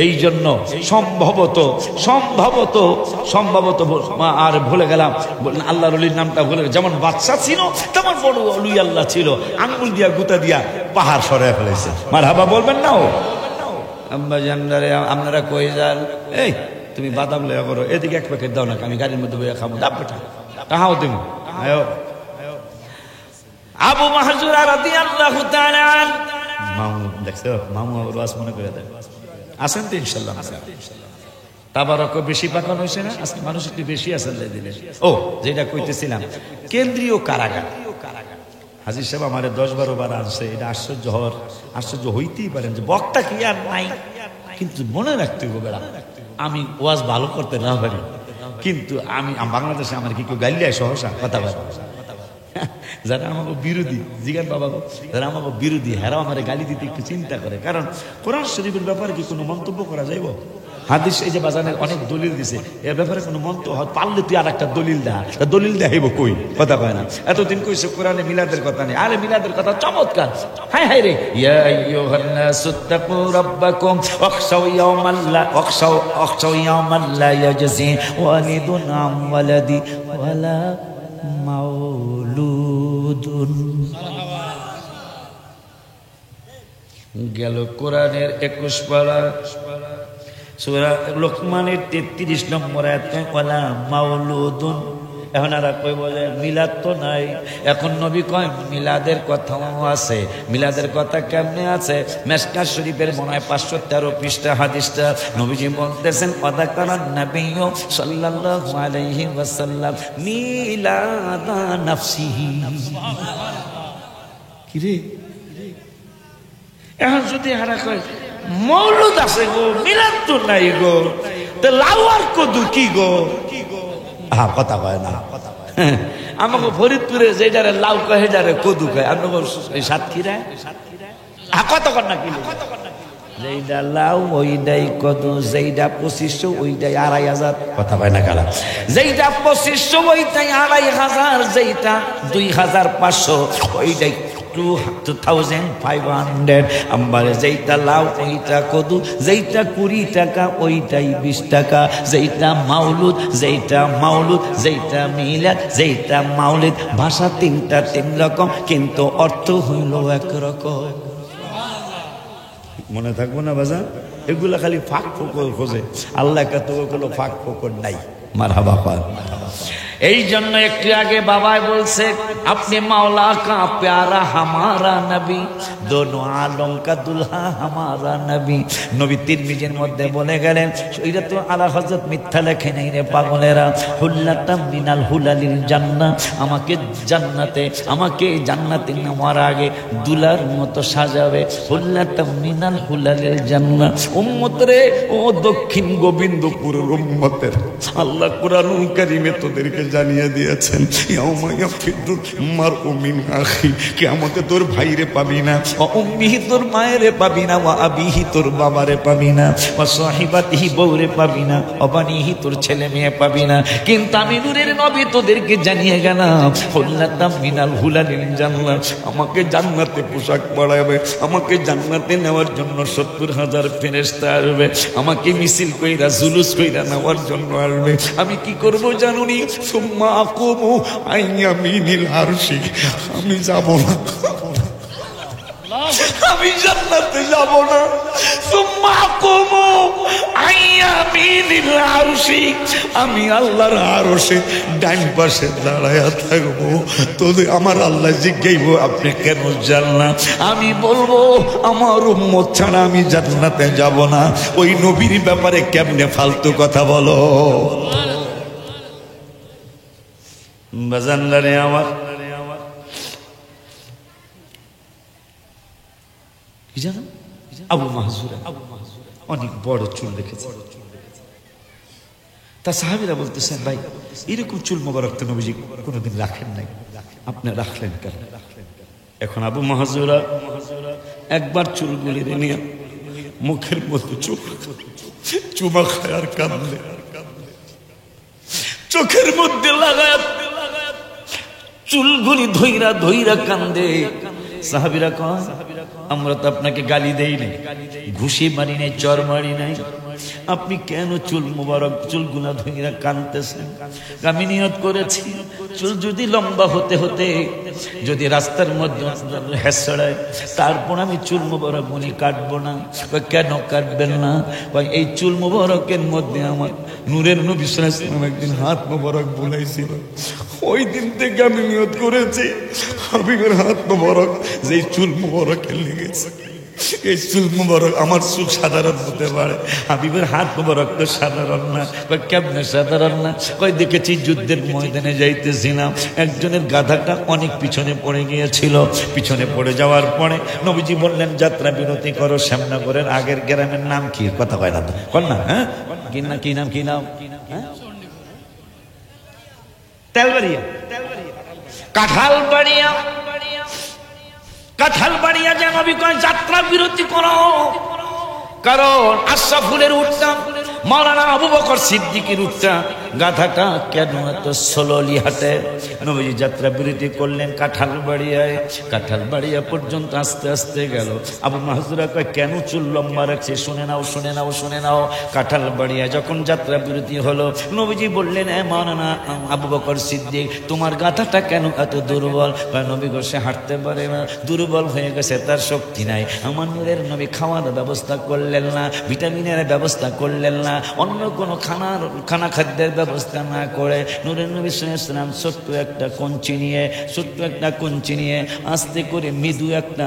এই জন্য সম্ভবত আর ভুলে গেলাম, আল্লাহর ওলির নামটা ভুলে, যেমন বাদশা ছিল তেমন বড় ওলি আল্লাহ ছিল, আঙ্গুল দিয়া গুতা দিয়া পাহাড় সরায় ফেলেছে। মারহাবা বলবেন না? ও আপনারা কই যান, এই তুমি বাদাম লয়া করো, এদিকে 1 প্যাকেট দাও না, আমি গাড়ির মধ্যে বইয়া খাবো, তাহাও তুমি। আবু মাহজুরা রাদিয়াল্লাহু তাআলা মামু, দেখছো মামু আবার ওয়াজ মনে করে দেয়, আসেন তো ইনশাআল্লাহ। তাবারক বেশি পাকানো হয়েছে না আজকে, মানুষ একটু বেশি আসেন দিলে। ও যেটা কইতেছিলাম, কেন্দ্রীয় কারাগার। হাজির সাহেব আমারে 10-12 বার আসছে, এটা আশ্চর্য হইতেই পারেন যে বক্তা কি আর নাই, কিন্তু মনে রাখতে হবে বেড়া, আমি ওয়াজ ভালো করতে না পারি, কিন্তু আমি বাংলাদেশে আমার কি কেউ গাইলে সহসা কথা বলে, যারা আমাকে বিরোধী, জিগান বাবা, যারা আমাকে বিরোধী, হেরাও আমার গালি দিতে একটু চিন্তা করে। কারণ কোরআন শরীফের ব্যাপারে কি কোনো মন্তব্য করা যাইব? হাদিস এই যে বাজানের অনেক দলিল দিছে, এর ব্যাপারে কোনো মন্তব্য পারলে তুই আর একটা দলিল দেখাইব কই? কথা কয় না। এতদিন কইছে কোরআনে মিলাদের কথা নেই, আরে মিলাদের কথা চমৎকার। হায় হায় রে, ইয়া আইয়ুহান নাসুত্তাকু রাব্বাকুম ওয়াখশাউ ইয়াওমান লা ইয়াজজি ওয়ালিদুন আন ওয়ালাদি ওয়ালা মাউলুদুন। গেল কোরআনের 21 পারা, সূরা লোকমানের 33 নম্বর আয়াত, ওয়ালা মাউলুদুন। এখন আর কই বলে মিলাদ তো নাই, এখন নবী কয় মিলাদের কথাও আছে। মিলাদের কথা কেমনে আছে? মেশকাত শরীফের মনে হয় 513 পৃষ্ঠা হাদিসটা নবীজি বলতেছেন, ওয়াদাকারান নাবিয়্যু সাল্লাল্লাহু আলাইহি ওয়াসাল্লাম মিলাদা নাফসিহি। কি রে, এখন যদি হারা কয় মৌলুদ আছে গো, মিলাদ তো নাই গো, তে লাউয়ার কদু কি গো? হ্যাঁ, কথা কয় না। আমাকে ফরিদপুরে যেটারে লাউ কয় সেটারে কদু কয়, আপনাকে সাতক্ষীরায় কত কর না কিলো, যেইটা লাউ ওইটাই কদু, যেইটা 2500 ওইটাই 2500। কথা কয় না কারা? যেইটা 2500 ওইটাই 2500, যেইটা 2500 ওইটাই 2500। আমার যেইটা লাউ ওইটা কদু, যেইটা 20 টাকা ওইটাই 20 টাকা, যেইটা মাউলুদ, যেইটা মিলাদ, যেইটা মাউলিদ। ভাষা 3 রকম, কিন্তু অর্থ হইল একরকম। মনে থাকবো না বাজার? এগুলা খালি ফাঁক ফোকর খোঁজে, আল্লাহ কতগুলো ফাঁক ফোকর নাই। মারহাবা। এই জন্য একটু আগে বাবাই বলছে, আপনি মাওলা কা প্যারা হামারা নবী, দোনো আলম কা দুলহা হামারা নবী। নবী তিরমিজির মধ্যে বলে গেলেন, এটা তো আলা হযরত মিথ্যা লেখে নেই রে পাগলেরা। হুল্লাতাম মিনাল হুলালিল জান্নাহ, আমাকে জান্নাতে নেওয়ার আগে দুলার মতো সাজাবে। হুল্লাতাম মিনাল হুলালিল জান্নাহ। উম্মত রে, ও দক্ষিণ গোবিন্দপুরের উম্মতের, আল্লাহ কুরআনুল কারীমে তোদেরকে জানিয়ে দিয়েছেন, কিয়ামতে তোর ভাইরে পাবি না। ও ওয়া উম্মিহি তোর মায়েরে পাবি না, ওয়া আবিহি তোর বাবারে পাবি না, ওয়া সাহিবাতিহি বউরে পাবি না, ওয়া বানিহি তোর ছেলে মেয়ে পাবি না। কিন্তু আমি নূরের নবী তোদেরকে জানিয়ে গেলাম হুল্লাতাম মিনাল হুলালিল জান্নাত, আমাকে জান্নাতে পোশাক পরাবে, আমাকে জান্নাতে নেওয়ার জন্য 70,000 ফেরেশতা আসবে, আমাকে মিছিল কইরা জুলুস কইরা নেওয়ার জন্য আসবে। আমি কি করব জানুনি? সুম্মা আকুমু আইয়ামিনিল আরশি, আমি যাব না, আমি জান্নাতে যাব না। সুম্মা আকুমু আইয়ামিনিল আরশি, আমি আল্লাহর আরশে ডান পাশে দাঁড়ায়া থাকবো। তোদের আমার আল্লাহ জিজ্ঞাইব আপনি কেন যান না? আমি বলবো আমার উম্মত ছাড়া আমি জান্নাতে যাব না। ওই নবীর ব্যাপারে কেমনে ফালতু কথা বলো? বাজানদারে আমার কি জানো, আবু মাহজুরা অনেক বড় চুল রেখেছে। তা সাহাবীরা বলতেছেন ভাই এরকম চুল মোবারক তো নবীজি কোনোদিন রাখেন নাই, আপনি রাখলেন কেন? এখন আবু মাহজুরা একবার চুলগুলি নিয়ে মুখের মধ্যে চুমা খায় আর কাঁদলে, চোখের মধ্যে লাগায় চুলগুলি ধইরা ধইরা কান্দে। সাহাবীরা কয় আমরা তো আপনাকে গালি দেই নাই, ঘুষি মারি নাই, চর মারি নাই, আপনি কেন চুল মোবারক চুলগুলা ধইরা কাঁদতেছেন? আমি নিয়ত করেছি চুল যদি লম্বা হতে হতে যদি রাস্তার মধ্যে হেসড়ায় তারপর আমি চুল মোবারক গুলি কাটবো না। কেন কাটবেন না? এই চুল মোবারকের মধ্যে আমার নূরের নবী সাল্লাল্লাহু আলাইহি ওয়াসাল্লাম একদিন হাত মোবারক বুলাইছিল, ওই দিন থেকে আমি নিয়ত করেছি হাবিবের হাত মোবারক যে চুল মোবারকের লেগেছে, এই চুল মোবারক আমার চুল সাধারণ হতে পারে, হাবিবের হাত মোবারক তো সাধারণ না। কেমনে সাধারণ না? কই দেখেছি যুদ্ধের ময়দানে যাইতেছিলাম, একজনের গাধাটা অনেক পিছনে পড়ে গিয়েছিল, পিছনে পড়ে যাওয়ার পরে নবীজি বললেন যাত্রা বিরতি করো। শ্যামনগরের আগের গ্রামের নাম কি? কথা কয় না তো কর না, হ্যাঁ কি না, কি নাম, কি নাম? তেলবাড়িয়া, কাঁঠালবাড়িয়া, কাঁঠালবাড়িয়া যেন যাত্রা বিরতি করো, কারণ আশরাফুলের উঠতাম মাওলানা আবু বকর সিদ্দিকীর উঠতা গাধাটা কেন এত স্লোলি হাঁটে? নবীজি যাত্রা বিরতি করলেন কাঁঠালবাড়িয়ায়, কাঁঠালবাড়িয়া পর্যন্ত আস্তে আস্তে গেল। আবু মাহজুরা কয় কেন চুল লম্বা রাখছে? শুনে নাও, শুনে নাও, শুনে নাও। কাঁঠালবাড়িয়া যখন যাত্রা বিরতি হলো নবীজি বললেন এ মাওলানা আবু বকর সিদ্দিক তোমার গাধাটা কেন এত দুর্বল? নবী গো সে হাঁটতে পারে না, দুর্বল হয়ে গেছে, তার শক্তি নাই। আমার নূরের নবী খাওয়ার ব্যবস্থা করলেন না, ভিটামিনের ব্যবস্থা করলেন না, অন্য কোনো খানা খাদ্যের ব্যবস্থা না করে নূরের নবী সাল্লাল্লাহু আলাইহি ওয়াসাল্লাম ছোট্ট একটা কঞ্চি নিয়ে আস্তে করে মৃদু একটা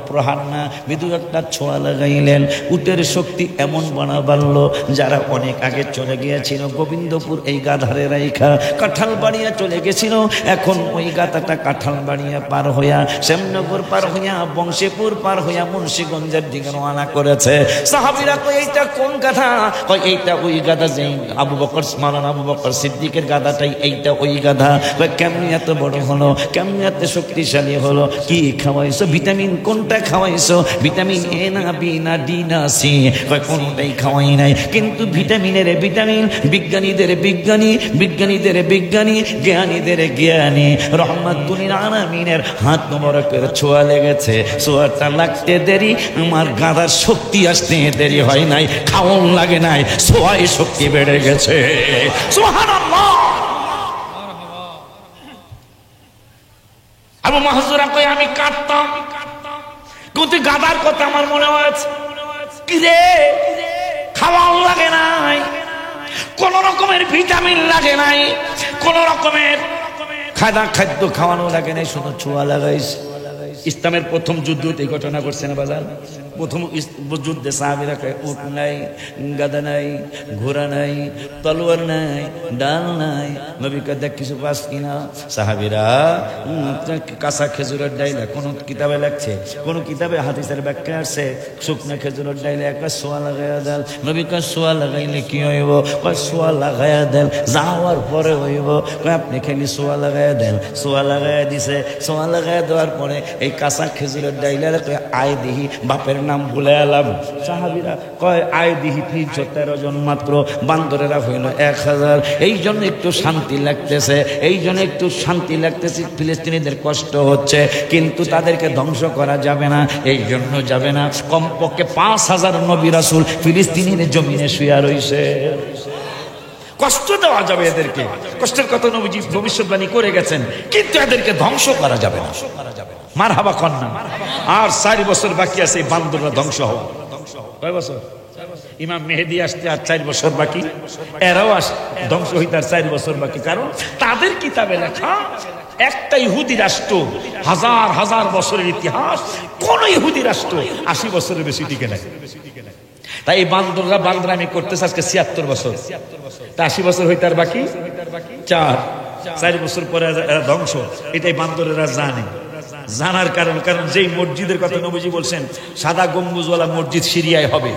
প্রহার না মৃদু একটা ছোঁয়া লাগাইলেন। উটের শক্তি এমন বাড়লো যারা অনেক আগে চলে গিয়েছিল গোবিন্দপুর এই গাধারে রাইখা কাঁঠালবাড়িয়া চলে গেছিল, এখন ওই গাধাটা কাঁঠালবাড়িয়া পার হইয়া শ্যামনগর পার হইয়া বংশীপুর পার হইয়া মুন্সিগঞ্জের দিকে রওনা করেছে। সাহাবীরা কই এইটা কোন গাধা? কই এইটা ওই গাধা যে আবু বকর মাওলানা আবু বকর সিদ্দিকের গাধাটাই এইটা ওই গাধা। কই কেমনি এত বড় হলো, কেমনি এত শক্তিশালী হলো? কি খাওয়াইছো? ভিটামিন কোনটা খাওয়াইছো? ভিটামিন এ না বি না ডি না সি? কই কোনটাই খাওয়াই নাই, কিন্তু ভিটামিনের ভিটামিন, বিজ্ঞানীদের বিজ্ঞানী, বিজ্ঞানীদের বিজ্ঞানী, জ্ঞানীদের জ্ঞানী রহমাতুল আলামিনের হাত মোবারকের ছোঁয়া লেগেছে। ছোঁয়াটা লাগতে দেরি, আমার গাধার শক্তি আসতে দেরি হয় নাই, খাওন লাগে নাই, ছোঁয়ায় শক্তি বেড়ে গেছে। সুবহানাল্লাহ। আবু মাহজুরা কই আমি কাঁদতাম, কিন্তু গাধার কথা আমার মনে হয়েছে কি রে, খাওয়ান লাগে নাই, কোন রকমের ভিটামিন লাগে নাই, কোন রকমের খাদ্য খাওয়ানো লাগে নাই, শুধু ছোঁয়া লাগাইছে। ইসলামের প্রথম যুদ্ধ এই ঘটনা করছে না বাজার? প্রথম যুদ্ধে সাহাবীরা উট নাই, গাদা নাই, ঘোড়া নাই, তলোয়ার নাই, ডাল নাই, নবী কয় দেখ কিছু পাস কিনা? সাহাবীরা কাঁচা খেজুরের ডাইলে কোন কিতাবে লাগছে, কোন কিতাবে হাদিসের ব্যাখ্যা আছে শুকনা খেজুরের ডাইলে একটা সোয়া লাগাইয়া দেন। নবী কয় সোয়া লাগাইলে কি হইব? কয় সোয়া লাগাইয়া দেন, যাওয়ার পরে হইব। কয় আপনি খালি সোয়া লাগাইয়া দেন। সোয়া লাগাইয়া দিছে, সোয়া লাগাইয়া দেওয়ার পরে এই কাঁচা খেজুরের ডাইলার আয় দিহি, বাপের নাম ভুলে এলাম। সাহাবীরা কয় আয় দিহি 313 জন মাত্র, বান্দরেরা হইল 1000। এই জন্য একটু শান্তি লাগতেছে, এই জন্য একটু শান্তি লাগতেছে। ফিলিস্তিনিদের কষ্ট হচ্ছে, কিন্তু তাদেরকে ধ্বংস করা যাবে না, এই জন্য যাবে না। কমপক্ষে 5000 নবী রাসূল ফিলিস্তিনের জমিনে শুয়ে রইছে। কষ্ট দেওয়া যাবে এদেরকে, কষ্টের কথা নবীজি ভবিষ্যৎবাণী করে গেছেন, কিন্তু এদেরকে ধ্বংস করা যাবে না। মারহাবা কন্যা। আর 4 বছর বাকি আছে এই বান্দররা ধ্বংস হওয়া। কয় বছর? ইমাম মেহেদী আসতে আর 4 বছর বাকি, এরাও ধ্বংস হইতে আর 4 বছর বাকি। কারণ তাদের কিতাবে লেখা একটা ইহুদি রাষ্ট্র, হাজার হাজার বছরের ইতিহাস, কোন ইহুদি রাষ্ট্র 80 বছরের বেশি টিকে নাই। তাই এই বান্দররা বান্দরামি করতেছে আজকে 76 বছর, তা 80 বছর হইতে আর বাকি 4 বছর পরে এরা ধ্বংস। এটাই বান্দরেরা জানে। জানার কারণ যেই মসজিদের কথা নবীজি বলছেন সাদা গম্বুজওয়ালা মসজিদ সিরিয়ায় হবে,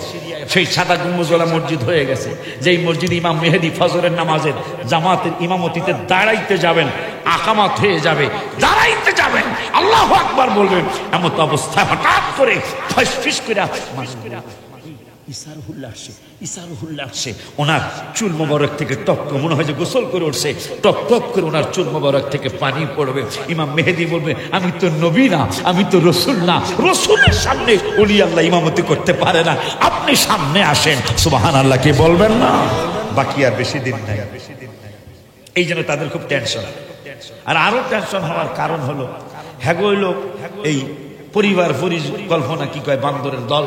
সেই সাদা গম্বুজওয়ালা মসজিদ হয়ে গেছে। যেই মসজিদ ইমাম মেহেদী ফজরের নামাজের জামাতের ইমামতিতে দাঁড়াইতে যাবেন, আকামাত হয়ে যাবে, দাঁড়াইতে যাবেন, আল্লাহু আকবার বলবেন, এমন অবস্থা হঠাৎ করে ফিস করে ইসারুহুল্লাহ আসছে। ওনার চুল মোবারক থেকে টপ মনে হয় যে গোসল করে উঠছে, টপ টপ করে ওনার চুল মোবারক থেকে পানি পড়বে। ইমাম মেহেদী বলবে আমি তো নবী না, আমি তো রসুল না, রসুলের সামনে ওলি আল্লাহ ইমামতি করতে পারে না, আপনি সামনে আসেন। সুবহানাল্লাহ কে বলবেন না? বাকি আর বেশি দিন নাই। এই জন্য তাদের খুব টেনশন। আর আরো টেনশন হওয়ার কারণ হলো হ্যাগইল এই পরিবার পরিকল্পনা কি কয় বান্দরের দল,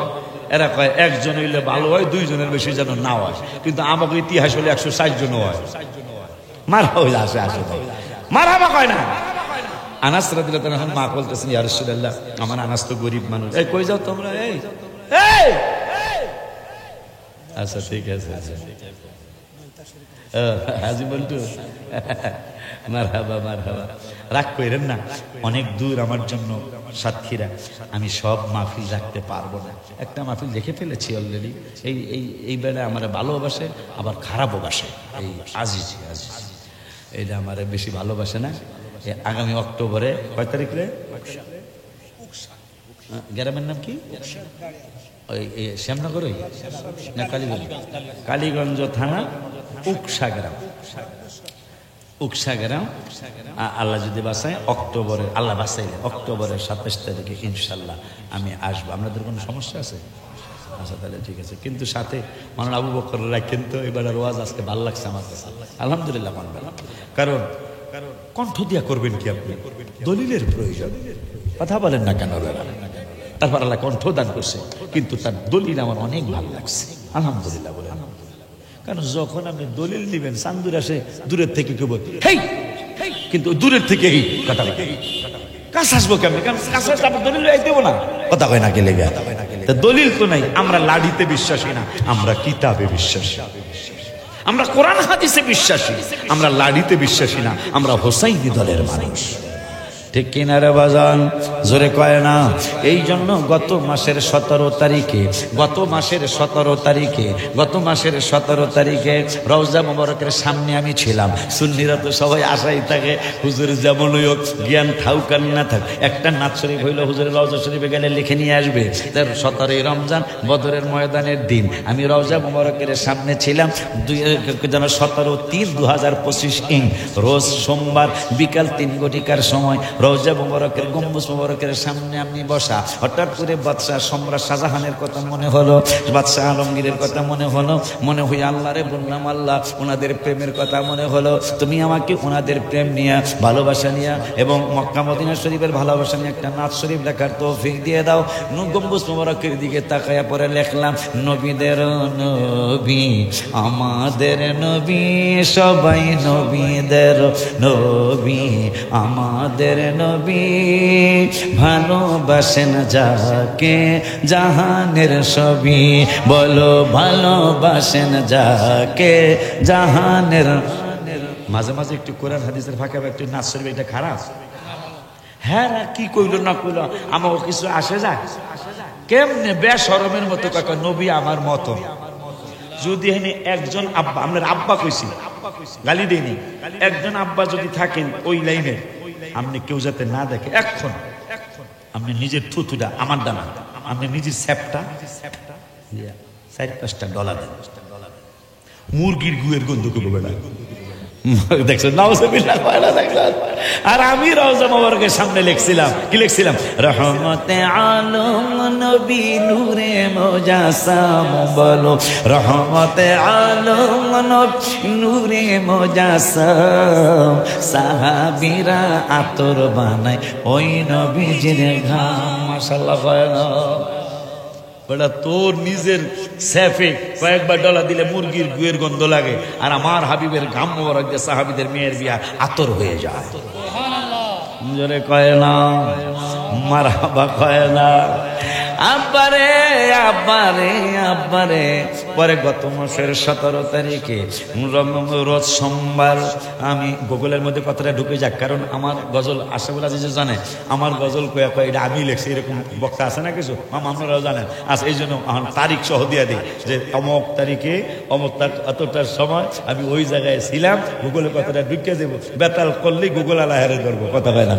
এরা কয় 1 জন হইলে ভালো হয়, 2 জনের বেশি যেন না হয়। কিন্তু আমাকে ইতিহাস হলে 160 জন হয়। মারহাবা আসে মারহাবা কয় না। আনাস রাদিয়াল্লাহু তাআলা মা বলতেছেন ইয়া রাসূলুল্লাহ, আমার আনাস তো গরিব মানুষ, এই কই যাও তোমরা? এই আচ্ছা ঠিক আছে, হাজি বলটু মারহাবা মারহাবা। রাগ কইরেন না, অনেক দূর আমার জন্য সাতক্ষীরা, আমি সব মাহফিল রাখতে পারবো না। একটা মাহফিল দেখে ফেলেছি অলরেডি। এই বেলায় আমার ভালোবাসে আবার খারাপও বাসে। এই আজিজ এইটা আমার বেশি ভালোবাসে না। আগামী অক্টোবরে কয় তারিখে গ্রামের নাম কি? শ্যামনগর না কালীগঞ্জ? কালীগঞ্জ থানা উকসা গ্রাম। আল্লাহ যদি বাঁচায় অক্টোবরের, আল্লাহ বাঁচাইলে অক্টোবরের 27 তারিখে ইনশাল্লাহ আমি আসবো। আপনাদের কোনো সমস্যা আছে? আচ্ছা তাহলে ঠিক আছে। কিন্তু সাথে মাওলানা আবু বকর রাখেন তো। এবার ওয়াজ আজকে ভালো লাগছে আমার কাছে, আলহামদুলিল্লাহ মানবেন। কারণ কণ্ঠ দিয়া করবেন কি আপনি? দলিলের প্রয়োজন। কথা বলেন না কেন? তারপর আল্লাহ কণ্ঠ দান করছে, কিন্তু তার দলিল আমার অনেক ভালো লাগছে, আলহামদুলিল্লাহ বলেন। কারণ যখন আপনি দলিল দিবেন চান্দুর আসে দূরের থেকে কেউ বলবে হেই, কিন্তু দূরের থেকে এই কথা কাছে আসবো কেমন? কাছে আসলে আপনার দলিল দেবো না, কথা কয় না কে লেগে। দলিল তো নাই। আমরা লাঠিতে বিশ্বাসী না, আমরা কিতাবে বিশ্বাসী, আমরা কোরআন হাদিসে বিশ্বাসী, আমরা লাঠিতে বিশ্বাসী না, আমরা হোসাইনি দলের মানুষ। ঠিক কিনারে বাজান? জোরে কয় না। এই জন্য গত মাসের 17 তারিখে রওজা মোবারকের সামনে আমি ছিলাম। সুন্নিরা তো সবাই আশাই থাকে হুজুর যেমন হোক জ্ঞান থাকুক আর না থাক, একটা নাচ শরীফ হইল হুজুরের রওজা শরীফে গেলে লিখে নিয়ে আসবে। 17ই রমজান বদরের ময়দানের দিন আমি রওজা মোবারকের সামনে ছিলাম। 17/3/2025 রোজ সোমবার বিকাল 3 ঘটিকার সময় রওজা মোবারকের গম্বুজ মোবারকের সামনে আমি বসা। হঠাৎ করে বাদশাহ সম্রাট শাহজাহানের কথা মনে হলো, বাদশাহ আলমগীরের কথা মনে হলো। মনে হয়ে আল্লাহরে বললাম, আল্লাহ ওনাদের প্রেমের কথা মনে হলো, তুমি আমাকে ওনাদের প্রেম নিয়ে, ভালোবাসা নিয়ে এবং মক্কা মদিনা শরীফের ভালোবাসা নিয়ে একটা নাচ শরীফ লেখার তৌফিক দিয়ে দাও। গম্বুজ মোবারকের দিকে তাকায়া পরে লেখলাম, নবীদের নবী আমাদের নবী, সবাই নবীদের নবী আমাদের নবী, ভালোবাসেন যাকে জাহানের সবই, বলো ভালোবাসেন যাকে জাহানের। মাঝে মাঝে একটু কোরআন হাদিসের ফাঁকে একটু নাচ শরীফ, এটা খারাপ? হ্যাঁ কি কইল না কইল আমাকে কিছু আসে যায়? কেমনে বেশরমের মতো কাকা নবী আমার মতো। যদি একজন আব্বা, আপনার আব্বা কইছি গালি দেয়নি, একজন আব্বা যদি থাকেন ওই লাইনের, আপনি কেউ যাতে না দেখে, এখন আপনি নিজের থুতুটা আমার দানা, আপনি নিজের স্যাপটা 4-5টা ডলার মুরগির গুয়ের গন্ধ করবো বেড়া দেখছেন নাউজুবিল্লাহ পয়লা দেখলেন। আর আমি রওজা মোবারকের সামনে লিখছিলাম, কি লিখছিলাম? রহমতে আলম নবী নূরে মুজাসসাম, বলো রহমতে আলম নবী নূরে মুজাসসাম, সাহাবীরা আতর বানায় ওই নবীজির ঘাম। মাশাআল্লাহ পয়লা বেটা তোর নিজের স্যাফে কয়েকবার ডলা দিলে মুরগির গুয়ের গন্ধ লাগে, আর আমার হাবিবের ঘাম মোবারক দিয়ে সাহাবীদের মেয়ের বিয়া আতর হয়ে যায়। জোরে কয় না মারহাবা, কয় না আব্বারে আব্বারে আব্বারে। পরে গত মাসের 17 তারিখে রোজ সোমবার, আমি গুগলের মধ্যে কথাটা ঢুকে যাক, কারণ আমার গজল আশাফুল আজিজ জানে আমার গজল কয়া কয় এটা আমি লেখছি, এরকম বক্তা আছে না কিছু, আপনারাও জানেন আচ্ছা। এই জন্য তারিখ সহ দিয়ে দিই যে অমক তারিখে অমক এতটার সময় আমি ওই জায়গায় ছিলাম, গুগলে কথাটা ঢুকে দেবো, বেতাল করলেই গুগল আলা হেরে ধরবো, কথা হয় না।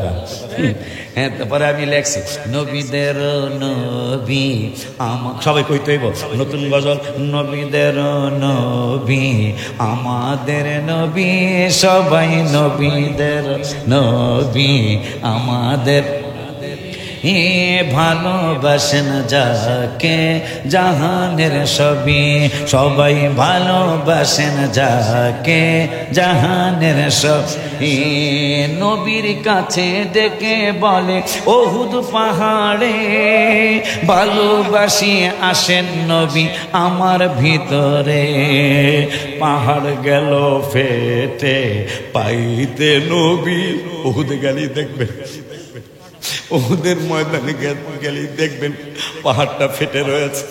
হ্যাঁ, তারপরে আমি লেখছি নবীদের নবী সবাই কইতে হইব নতুন গজল, নবীদের নবী আমাদের নবী, সবাই নবীদের নবী আমাদের ভালোবাসেন যাকে জাহানের সবই, সবাই ভালোবাসেন যাকে জাহানের সবই। নবীর কাছে ডেকে বলে ওহুদ পাহাড়ে, ভালোবাসি আসেন নবী আমার ভিতরে। পাহাড় গেল ফেটে পাইতে নবী, ওহুদ গেলি দেখবে, ওদের ময়দানে গেলেই দেখবেন পাহাড়টা ফেটে রয়েছে।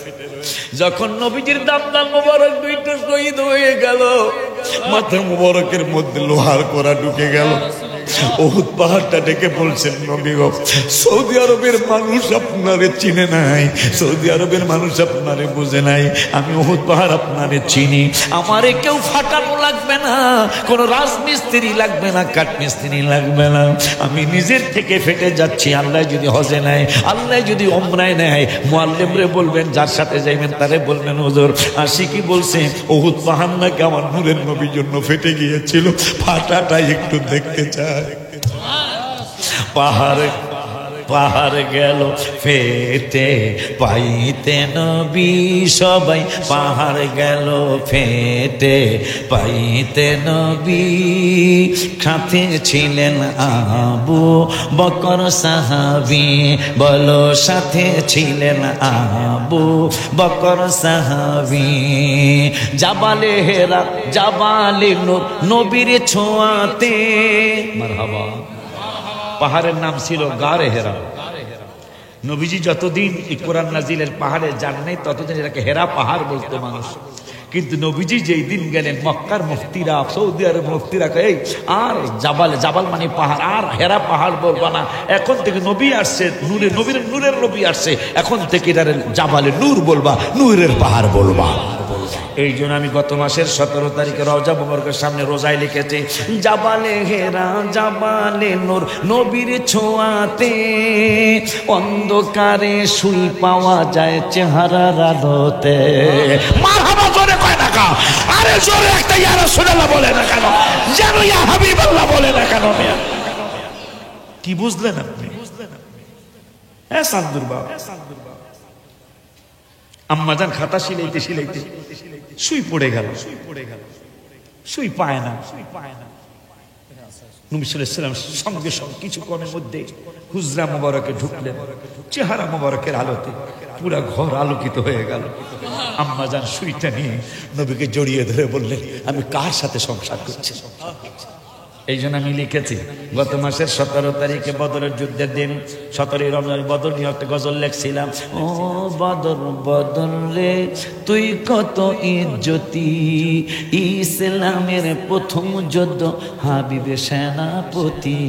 যখন নবীজির দাম মোবারক দুইটা শহীদ হয়ে গেল, মাথা মোবারকের মধ্যে লোহার কড়া ঢুকে গেল। ওহুদ পাহাড়টা ডেকে বলছেন নবী গো, সৌদি আরবের মানুষ আপনারে চিনে নাই, সৌদি আরবের মানুষ আপনারে বুঝে নাই, আমি ওহুদ পাহাড় আপনারে চিনি। আমারে কেউ ফাটানো লাগবে না, কোন রাজমিস্ত্রি লাগবে না, কাঠমিস্ত্রি লাগবে না, আমি নিজের থেকে ফেটে যাচ্ছি। আল্লাহ যদি হজে নেয়, আল্লাহ যদি ওমরায় নেয়, মুআল্লিমরে বলবেন, যার সাথে যাইবেন তারে বলবেন হুজুর আশিকি বলছে ওহুদ পাহাড় নাকি আমার নূরের নবীর জন্য ফেটে গিয়েছিল, ফাটাটা একটু দেখতে চায়। পাহাড় পাহাড় গেল ফেটে পাইতে নবী, সবাই পাহাড় গেল ফেটে পাইতে নবী। সাথে ছিলেন আবু বকর সাহাবী, বলো সাথে ছিলেন আবু বকর সাহাবী। জাবালে হেরা জাবালে নূর নবীর ছোঁয়াতে, মারহাবা। পাহাড়ের নাম ছিল গারে হেরা। নবীজি যতদিন এই কোরআন নাজিলের পাহাড়ে যান নাই ততদিন এটাকে হেরা পাহাড় বলতো মানুষ। কিন্তু নবীজি যেই দিন গেলেন, মক্কার মুফতিরা, সৌদি আরব মুফতিরা এই আর জাবাল মানে পাহাড়, আর হেরা পাহাড় বলবা না, এখন থেকে নবী আসছে, নূরের নবী আসছে, এখন থেকে এটার জাবালে নূর বলবা, নূরের পাহাড় বলবা। এই জন্য আমি গত মাসের 17 তারিখে রওজা মোবারকের সামনে রোজায় লিখেছি, জাবালে হেরা জাবালে নূর নবীর ছোঁয়াতে, অন্ধকারে শুই পাওয়া যায় চেহারার আলোতে। মারহাবা জোরে কয় না কা, আরে জোরে একটা ইয়া রাসূলুল্লাহ বলে না কেন, যেন ইয়া হাবিবাল্লাহ বলে না কেন? কি বুঝলেন আপনি? হ্যাঁ সান্দুর বাবা, আম্মাজান খাতা সিলাইতে সিলাইতে সুই পড়ে গেল, সুই পায় না। নবী সাল্লাল্লাহু আলাইহি ওয়াসাল্লাম সঙ্গে সঙ্গে কিছুক্ষণের মধ্যে হুজরা মোবারকে ঢুকলেন, চেহারা মোবারকের আলোতে পুরা ঘর আলোকিত হয়ে গেল। আম্মাজান সুইটা নিয়ে নবীকে জড়িয়ে ধরে বললেন, আমি কার সাথে সংসার করছি? এই জন্য আমি লিখেছি গত মাসের 17 তারিখে বদরের যুদ্ধের দিন 17 রমজান বদর নিয়ে একটা গজল লিখছিলাম। ও বদর বদর রে তুই কত ইজ্জতি, ইসলামের প্রথম যুদ্ধ হাবিবে সেনাপতি।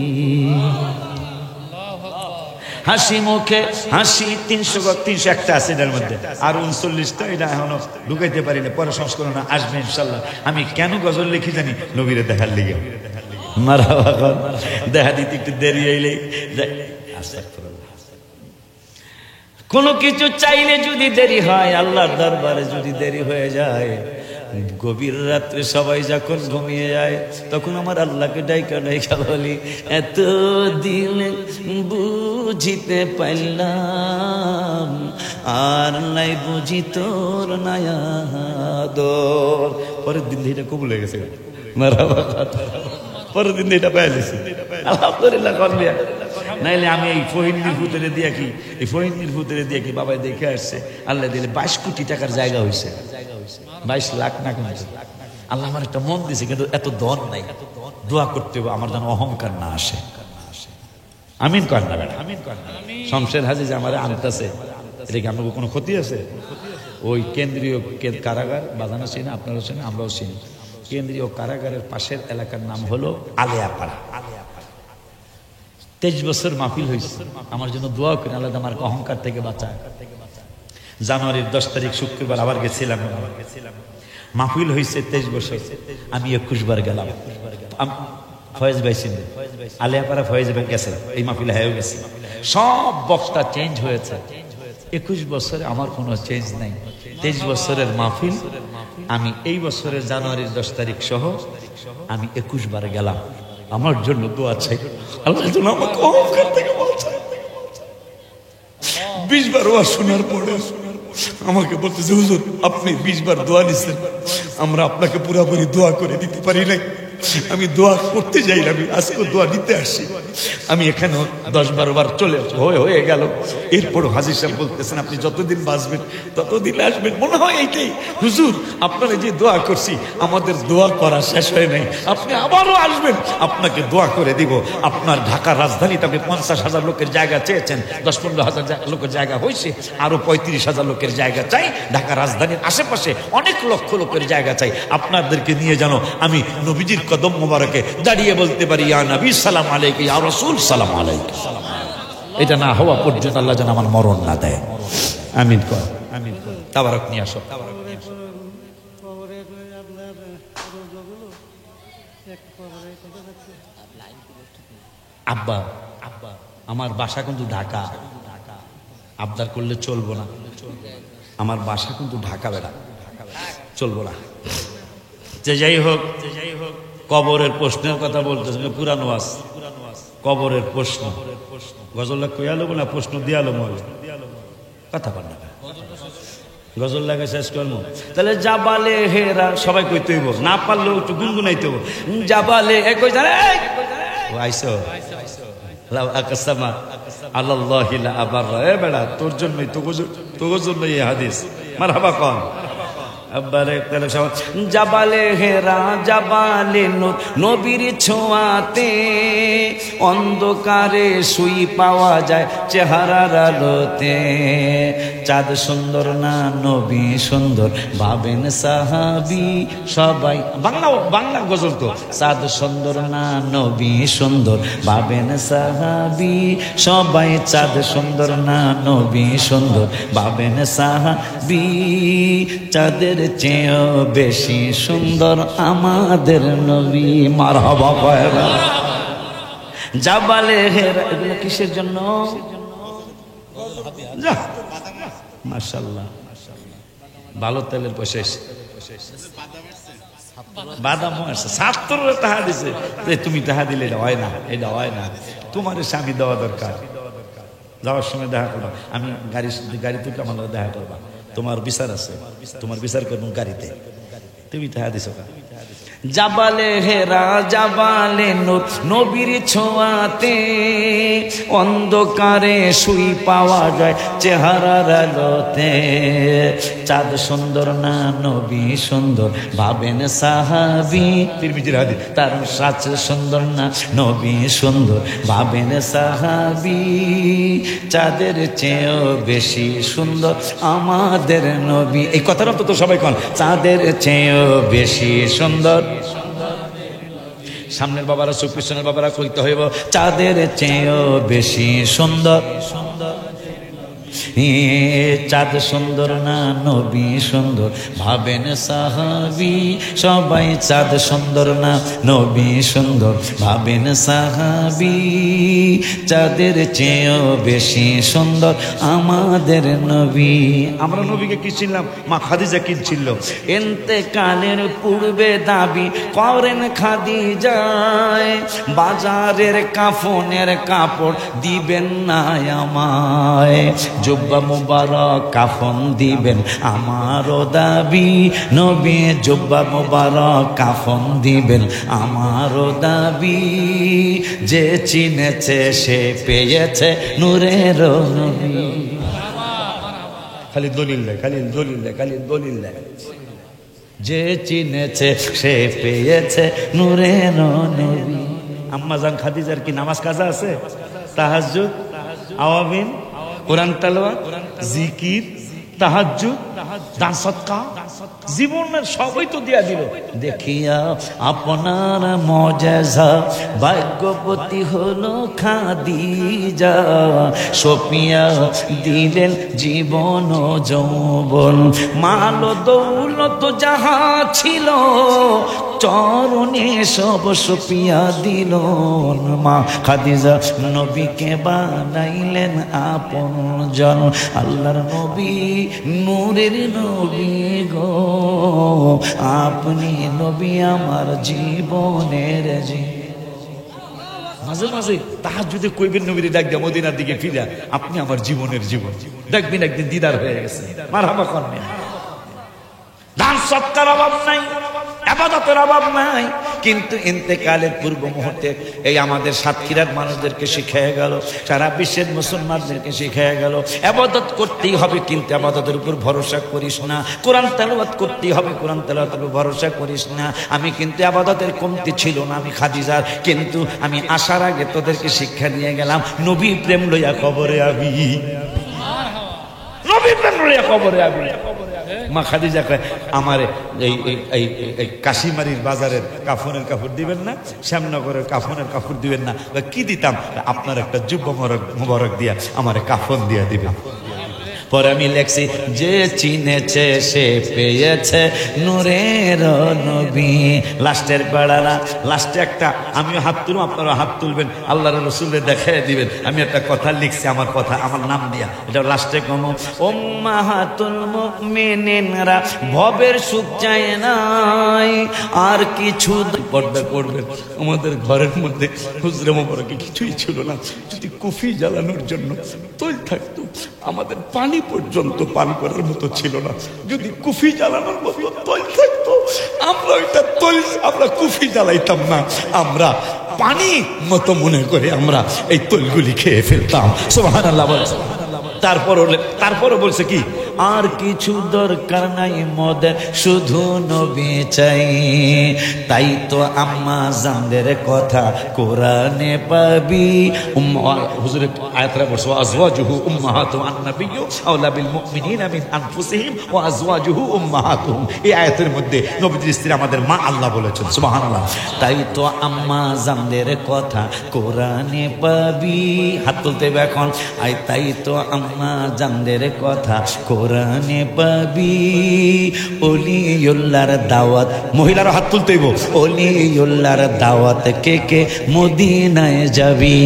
হাসি মুখে হাসি 301টা আছে এটার মধ্যে, আর 39টা এটা এখনো ঢুকাইতে পারি না, পরে সংস্করণ আসবে ইনশাল্লাহ। আমি কেন গজল লিখি জানি? নবীরে দেখার লিগে। মারহাবা, দেখা দিতে একটু দেরি হইলেই কোনো কিছু চাইলে যদি দেরি হয়, আল্লাহর দরবারে যদি দেরি হয়ে যায়, গভীর রাত্রে সবাই যখন ঘুমিয়ে যায়, তখন আমার আল্লাহকে ডাইকা ডাইকা বলি, এত দিন বুঝিতে পাইলাম, আর নাই বুঝি তোর নায়াদর। পরের দিন এটা কবুল হয়ে গেছে, পরের দিন এটা পাই গেছি, আলহামদুলিল্লাহ করলে। নাইলে আমি এই ফহিন্দির ভূতেরে দিয়ে কি, এই ফহিন্দির ভূতেরে দিয়ে কি বাবাই দেখে আসছে, আল্লাহ দিলে 22 কোটি টাকার জায়গা হয়েছে, 22 লাখ না কিন্তু। আল্লাহ আমার একটা মন দিছে, কিন্তু এত ধন নাই। দোয়া করতে হবে আমার যেন অহংকার না আসে। আমিন কর না বেটা, আমিন কর না। শমশের হাজি যে আমার আনতেছে, এটা কি আমার কোনো ক্ষতি আছে? ওই কেন্দ্রীয় কারাগার বাজানো চিনি, আপনারাও চিনি, আমরাও চিনি। কেন্দ্রীয় কারাগারের পাশের এলাকার নাম হলো আলেয়াপাড়া। 23 বছর মাহফিল হয়েছে, আমার জন্য দোয়া করেন আল্লাহ আমার অহংকার থেকে বাঁচায়। জানুয়ারির 10 তারিখ শুক্রবার আবার গেছিলাম, মাহফিল হয়েছে 23 বছর, আমি 21 বার গেলাম। ফয়েজ ভাই সিন্ধু আলিয়াপাড়া ফয়েজ ভাই গেছে, এই মাহফিলে হয়েও গেছে। সব বক্তা চেঞ্জ হয়েছে, 21 বছরে আমার কোনো চেঞ্জ নাই। 23 বছরের মাহফিল, আমি এই বছরের জানুয়ারির 10 তারিখ সহ আমি 21 বার গেলাম। আমার জন্য দোয়া চাই, আল্লাহ যেন আমাকে অহংকার থেকে বাঁচায়। 20 বার ওয়াজ শোনার পরে আমাকে বলতেছে, হুজুর আপনি 20 বার দোয়া নিছেন, আমরা আপনাকে পুরোপুরি দোয়া করে দিতে পারি নাই। আমি দোয়া করতে যাই, আমি আজকে দোয়া নিতে আসছি। আমি এখানে 10-12 বার চলে হয়ে গেল। এরপরও হাজির সাহেব বলতেছেন, আপনি যতদিন বাঁচবেন ততদিন আসবেন। মনে হয় এইটাই, হুজুর আপনারা যে দোয়া করছি, আমাদের দোয়া করা শেষ হয় নাই, আপনি আবারও আসবেন, আপনাকে দোয়া করে দিব। আপনার ঢাকার রাজধানীতে আপনি 50,000 লোকের জায়গা চেয়েছেন, 10-15,000 লোকের জায়গা হয়েছে, আরো 35,000 লোকের জায়গা চাই। ঢাকা রাজধানীর আশেপাশে অনেক লক্ষ লোকের জায়গা চাই। আপনাদেরকে নিয়ে যেন আমি নবীজির কদম মোবারকে দাঁড়িয়ে বলতে পারি, ইয়া নবী সালাম আলাইকা, ইয়া রাসূল সালাম আলাইকা। এটা না হওয়া পর্যন্ত আল্লাহ যেন আমার মরণ না দেয়। আমিন কর, আমিন কর। তাবারক নিয়ে আসো। আব্বা, আব্বা আমার বাসা কিন্তু ঢাকা, আবদার করলে চলবো না। আমার বাসা কিন্তু ঢাকা, বেড়া চলবো না। যে যাই হোক, কবরের প্রশ্নের কথা বলতেছে, পুরানো আস কবরের প্রশ্ন, গজল্লা কইয়ালো না প্রশ্ন দিয়ালো মনে কথা বল না, গজল লাগে শেষ করবো। তাহলে জাবালে হেরা সবাই কইতে হইব, না পারলেও একটু গুনগুনাইতে হইব। জাবালে একই জানে আইসো আল্লাহি লা আবাররা, এ বেড়া তোর জন্যই, তোর জন্যই এই হাদিস। মারহাবা কন জাবালে হেরা, জাবালে নবীর ছোঁয়াতে, অন্ধকারে শুই পাওয়া যায় চেহারার আলোতে। চাঁদ সুন্দর না নবী সুন্দর, ভাবেন সাহাবী সবাই। বাংলা গজল তো। চাঁদ সুন্দর না নবী সুন্দর, ভাবেন সাহাবী সবাই। চাঁদ সুন্দর না নবী সুন্দর, ভাবেন সাহাবী। চাঁদের চেয়েও বেশি সুন্দর আমাদের নবী। মারহাবা কয়রা জাবালে হেরা, এগুলো কিসের জন্য? মাশাআল্লাহ, ভালো তেলের পয়সা এসে বাদাম আসছে, ছাত্র টাকা দিছে। তুমি টাকা দিলে এটা হয় না, এটা হয় না। তোমার স্বামী দেওয়া দরকার। যাওয়ার সময় দেখা করবা, আমি গাড়ি থেকে আমার দেখা করবা, তোমার বিচার আছে, তোমার বিচার করবো গাড়িতে। তুমি টাকা দিছো কা? জাবালে হেরা, জাবালে নবীর ছোঁয়াতে, অন্ধকারে শুই পাওয়া যায় চেহারার আলোতে। চাঁদ সুন্দর না নবী সুন্দর, ভাবেন সাহাবী। তিরমিজির হাদিস। তার সাচ সুন্দর না নবী সুন্দর, ভাবেন সাহাবী। চাঁদের চেয়েও বেশি সুন্দর আমাদের নবী। এই কথাটা তো সবাই কন, চাঁদের চেয়েও বেশি সুন্দর। সামনের বাবারা চুপ, পিছনের বাবারা কইতে হইব, চাঁদের চেয়েও বেশি সুন্দর। চাঁদ সুন্দর না নবী সুন্দর ভাবেন সাহাবী, সবাই চাঁদ সুন্দর না নবী সুন্দর ভাবেন সাহাবী, চাঁদের চেয়েও বেশি সুন্দর আমাদের নবী। আমরা নবীকে কি চিনলাম? মা খাদিজা কি ছিল? ইন্তেকালের পূর্বে দাবি করেন খাদিজায়, বাজারের কাফনের কাপড় দিবেন না আমায়, জুব্বা মুবারক কাফন দিবেন আমারও দাবি, নবী জুব্বা মুবারক কাফন দিবেন আমারও দাবি, যে চিনেছে সে পেয়েছে নূরের নবী। খালি দলিল দেয়, খালি দলিল দেয়, খালি দলিল দেয়। যে চিনেছে সে পেয়েছে নূরের নবী। আম্মা জান খাদিজার কি নামাজ কাজা আছে? তাহাজ্জুদ, আওয়াবিন, কোরআন তেলাওয়াত, জিকির, তাহাজ্জুদ, দান সদকা, জীবনের সবই তো দিয়া দিল। দেখিয়া আপনার মজেজা ভাগ্যবতী হলো খাদিজা, সপিয়া দিলেন জীবন ও যৌবন, মাল দৌলত যাহা ছিল চরণে সব সপিয়া দিল। মা খাদিজা নবীকে বানাইলেন আপনজন, আল্লাহর নবী নূরের নবী গো, আপনি নবী আমার জীবনের মাঝে মাঝে তাহাজ্জুদে কইবেন নবীর ডাক দিয়া মদিনার দিকে ফিরা, আপনি আমার জীবনের জীবন। দেখবেন একদিন দিদার হয়ে গেছে। মারহাবা করেন। দান সৎকার অভাব নাই, ইবাদতের অভাব নাই, কিন্তু ইন্তেকালের পূর্ব মুহূর্তে এই আমাদের সাতক্ষীরার মানুষদেরকে শিখিয়ে গেল, সারা বিশ্বের মুসলমানদেরকে শিখিয়ে গেল, ইবাদত করতেই হবে কিন্তু ইবাদতের উপর ভরসা করিস না, কোরআন তেলাওয়াত করতেই হবে, কোরআন তেলাওয়াতের উপর ভরসা করিস না। আমি কিন্তু ইবাদতের কমতি ছিল না আমি খাদিজার, কিন্তু আমি আসার আগে তোদেরকে শিক্ষা দিয়ে গেলাম, নবী প্রেম লইয়া কবরে আবি, নবী প্রেম লইয়া কবরে আবি। মা খাদিজা কয় আমার এই কাশিমারির বাজারের কাফনের কাপড় দিবেন না, শ্যামনগরের কাফনের কাপড় দিবেন না, কি দিতাম? আপনার একটা জুব্বা মুবারক দিয়া আমার কাফন দিয়া দিবেন। পরে আমি লেখছি, যে চিনেছে সে পেয়েছে নূরের নবী। লাস্টের বেড়ারা, লাস্টে একটা আমিও হাত তুলব, আপনারা হাত তুলবেন, আল্লাহর রাসূলকে দেখায় দিবেন। আমি একটা কথা লিখছি, আমার কথা আমার নাম দিয়া, এটা লাস্টে কোনো উম্মাহাতুল মুমিনিনরা ভবের সুখ চায় নাই, আর কিছু পর্দা করবেন। আমাদের ঘরের মধ্যে হুজরে মোবারকে কিছুই ছিল না, যদি কুফি জ্বালানোর জন্য তৈল থাকতো, আমাদের পানি পর্যন্ত পান করার মতো ছিল না, যদি কুফি জ্বালানোর মতো তৈল থাকতো, আমরা ওইটা তৈল আমরা কুফি জ্বালাইতাম না, আমরা পানি মতো মনে করে আমরা এই তৈলগুলি খেয়ে ফেলতাম। সুবহানাল্লাহ বলে। তারপরও বলছে কি, আর কিছু দরকার নাই মোদের, শুধু নবী চাই। তাই তো আম্মা জানদের কথা কোরআনে পাবি। হুজুরে আয়াতটা বলছে, আজওয়াজুহু উম্মাহাতুন নাবিয়্যু আওলা বিল মুমিনিনা মিন আনফুসিহিম ওয়া আজওয়াজুহু উম্মাহাতুহুম। এই আয়াতের মধ্যে নবীর স্ত্রী আমাদের মা আল্লাহ বলেছেন। সুবহানাল্লাহ। তাই তো আম্মা জানদের কথা কোরআনে পাবি। হাত তুলতে হবে এখন। তাই তো আম্মা জানদের কথা কোরআনে পাবি। ওলিউল্লাহর দাওয়াত, মহিলারা হাত তুলতে হইব। ওলিউল্লাহর দাওয়াত কে কে মদিনায় যাবি।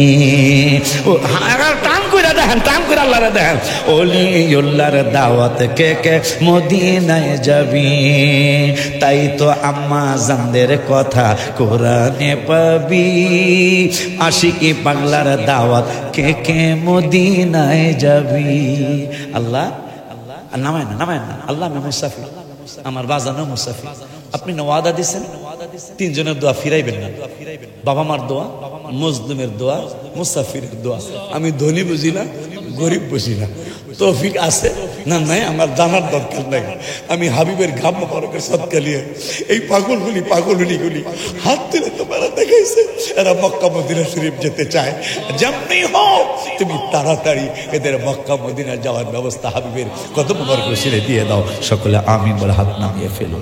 টান করে দেখেন, টান করে আল্লাহরে দেখেন। ওলিউল্লাহর দাওয়াত কে কে মদিনায় যাবি। তাই তো আম্মা জানদের কথা কোরআনে পাবি। আশিকি পাগলার দাওয়াত কে কে মদিনায় যাবি। আল্লাহ নামায় না, নামায় না। আল্লাহ আমি মুসাফির, আমার বাজানো মুসাফির। আপনি না ওয়াদা দিচ্ছেন, তিনজনের দোয়া ফিরাইবেন না। বাবা মার দোয়া, মজলুমের দোয়া, মুসাফিরের দোয়া। আমি ধনী বুঝি না, গরিব বুঝি না। তৌফিক আছে না নাই আমার জানার দরকার নাই। আমি হাবিবের ঘাম মোবারকের সদকা নিয়ে এই পাগলগুলি হাত তুলে তোমারা দেখাইছে, এরা মক্কা মদিনা শরীফ যেতে চায়। যেমনি হোক তুমি তাড়াতাড়ি এদের মক্কা মদিনা যাওয়ার ব্যবস্থা হাবিবের কত মোবারক ছেড়ে দিয়ে দাও। সকলে আমিন বলে হাত নামিয়ে ফেলো।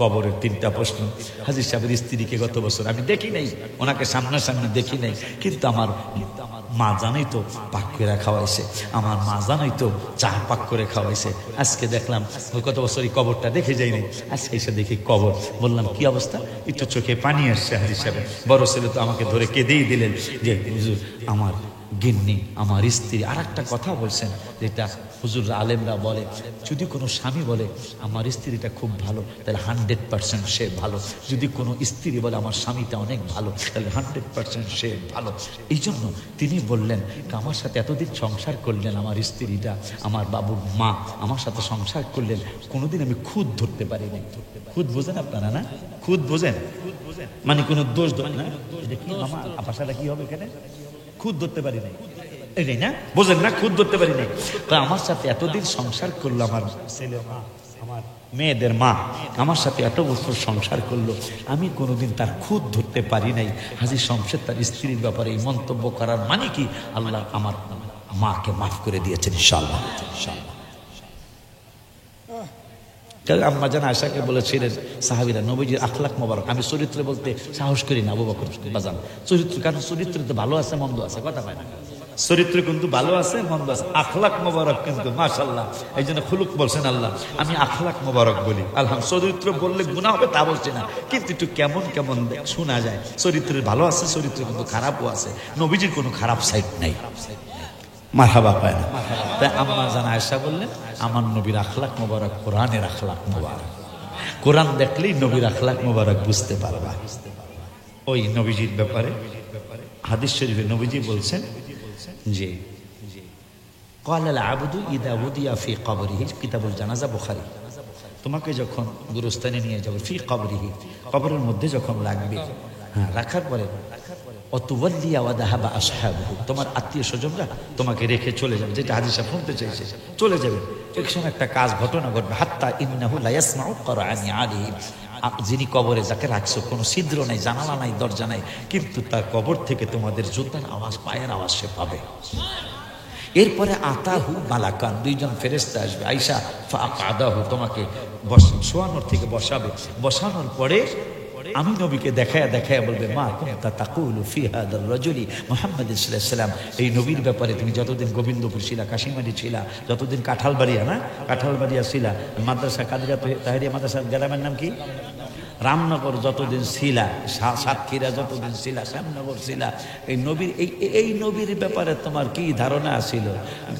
কবরের তিনটা প্রশ্ন। হাজী সাহেবের স্ত্রীকে গত বছর আমি দেখি নাই, ওনাকে সামনাসামনি দেখি নাই, কিন্তু আমার মা জানোই তো পাক করে খাওয়াইছে, আমার মা জানোই তো চা পাক করে খাওয়াইছে। আজকে দেখলাম গত বছরই কবরটা দেখে যাই নাই, আজকে এসে দেখি কবর। বললাম কি অবস্থা? একটু চোখে পানি আসছে হাজির সাহেব। বড় ছেলে তো আমাকে ধরে কেঁদেই দিলেন যে হুজুর আমার গিন্নি আমার স্ত্রী। আর একটা কথা বলছেন যেটা হুজুর আলেমরা বলে, যদি কোনো স্বামী বলে আমার স্ত্রীটা খুব ভালো তাহলে 100% সে ভালো, যদি কোনো স্ত্রী বলে আমার স্বামীটা অনেক ভালো তাহলে 100% সে ভালো। এই জন্য তিনি বললেন আমার সাথে এতদিন সংসার করলেন আমার স্ত্রীটা, আমার বাবুর মা আমার সাথে সংসার করলেন, কোনোদিন আমি খুদ ধরতে পারি নাই। খুদ বোঝেন আপনারা না? খুদ বোঝেন মানে কোনো দোষ না। আমার ভাষাটা কি হবে এখানে? খুদ ধরতে পারি নাই, এই না বোঝেন না? খুদ ধরতে পারি নাই। তো আমার সাথে এতদিন সংসার করলো আমার ছেলে মা, আমার মেয়েদের মা আমার সাথে এত বছর সংসার করলো, আমি কোনোদিন তার খুদ ধরতে পারি নাই। হাজী শমশের তার স্ত্রীর ব্যাপারে এই মন্তব্য করার মানে কি? আল্লাহ আমার মাকে মাফ করে দিয়েছেন ইনশাআল্লাহ। আম্মা জান আয়েশাকে বলেছিলেন সাহাবীরা নবীজির আখলাক মোবারক। আমি চরিত্র বলতে সাহস করি না আবু বকর বাজান, চরিত্র, কারণ চরিত্র তো ভালো আছে মন্দ আছে, কথা পায় না। চরিত্র কিন্তু ভালো আছে মন্দ আছে, আখলাক মোবারক কিন্তু মাশাআল্লাহ। এই জন্য খুলুক বলছেন আল্লাহ, আমি আখলাক মোবারক বলি আলহামদুলিল্লাহ। চরিত্র বললে গুনাহ হবে তা বলছি না, কিন্তু একটু কেমন কেমন শোনা যায়। চরিত্রের ভালো আছে, চরিত্র কিন্তু খারাপও আছে। নবীজির কোনো খারাপ সাইড নাই, মারহাবা পায় না। তাই আম্মা জান আয়েশা বললেন আমার নবীর আখলাক মোবারক কোরআনের আখলাক মোবারক। কোরআন দেখলেই নবীর আখলাক মোবারক বুঝতে পারবা। ওই নবীজির ব্যাপারে হাদিস শরীফে নবীজি বলছেন যে ক্বালাল আবদু ইযা উদিয়া ফি কবরিহি, কিতাবুল জানাজা বুখারী, তোমাকে যখন গুরুস্থানে নিয়ে যাবে ফি কবরিহি, কবরের মধ্যে যখন লাগবে, হ্যাঁ রাখার পরে অতুওয়াল্লিয়া ওয়া যাহাবা আসহাবুহু, তোমার আত্মীয় স্বজনরা তোমাকে রেখে চলে যাবে, যেটা হাদিসে শুনতে চাইছে, চলে যাবে। এক সময় একটা কাজ ঘটনা ঘটবে, হাত্তা ইন্নাহু লা ইয়াসমাউ করাআনি আলাইহিম, যিনি কবরে যাকে রাখছো কোনো ছিদ্র নাই, জানালা নাই, দরজা নাই, কিন্তু তার কবর থেকে তোমাদের জুতার আওয়াজ, পায়ের আওয়াজ সে পাবে। এরপরে আতাহু মালাকান, দুইজন ফেরেশতা আসবে, আয়েশা ফাআকাদাহু, তোমাকে শোয়ানোর থেকে বসাবে, বসানোর পরে আমি নবীকে দেখায়া দেখায়া বলবে মা কুনতা তাকুলু ফি হাদার রাজুলি মুহাম্মদ সাল্লাল্লাহু আলাইহি সাল্লাম, এই নবীর ব্যাপারে তুমি যতদিন গোবিন্দপুর ছিলা, কাশিমারি ছিলা, যতদিন কাঁঠালবাড়িয়া না কাঁঠালবাড়িয়া ছিলা, মাদ্রাসা কাদিরা তাহেরিয়া মাদ্রাসা গ্রামের নাম কি রামনগর যতদিন ছিলা, সাতক্ষীরা যতদিন ছিলা, শ্যামনগর ছিলা, এই নবীর এই নবীর ব্যাপারে তোমার কি ধারণা ছিল?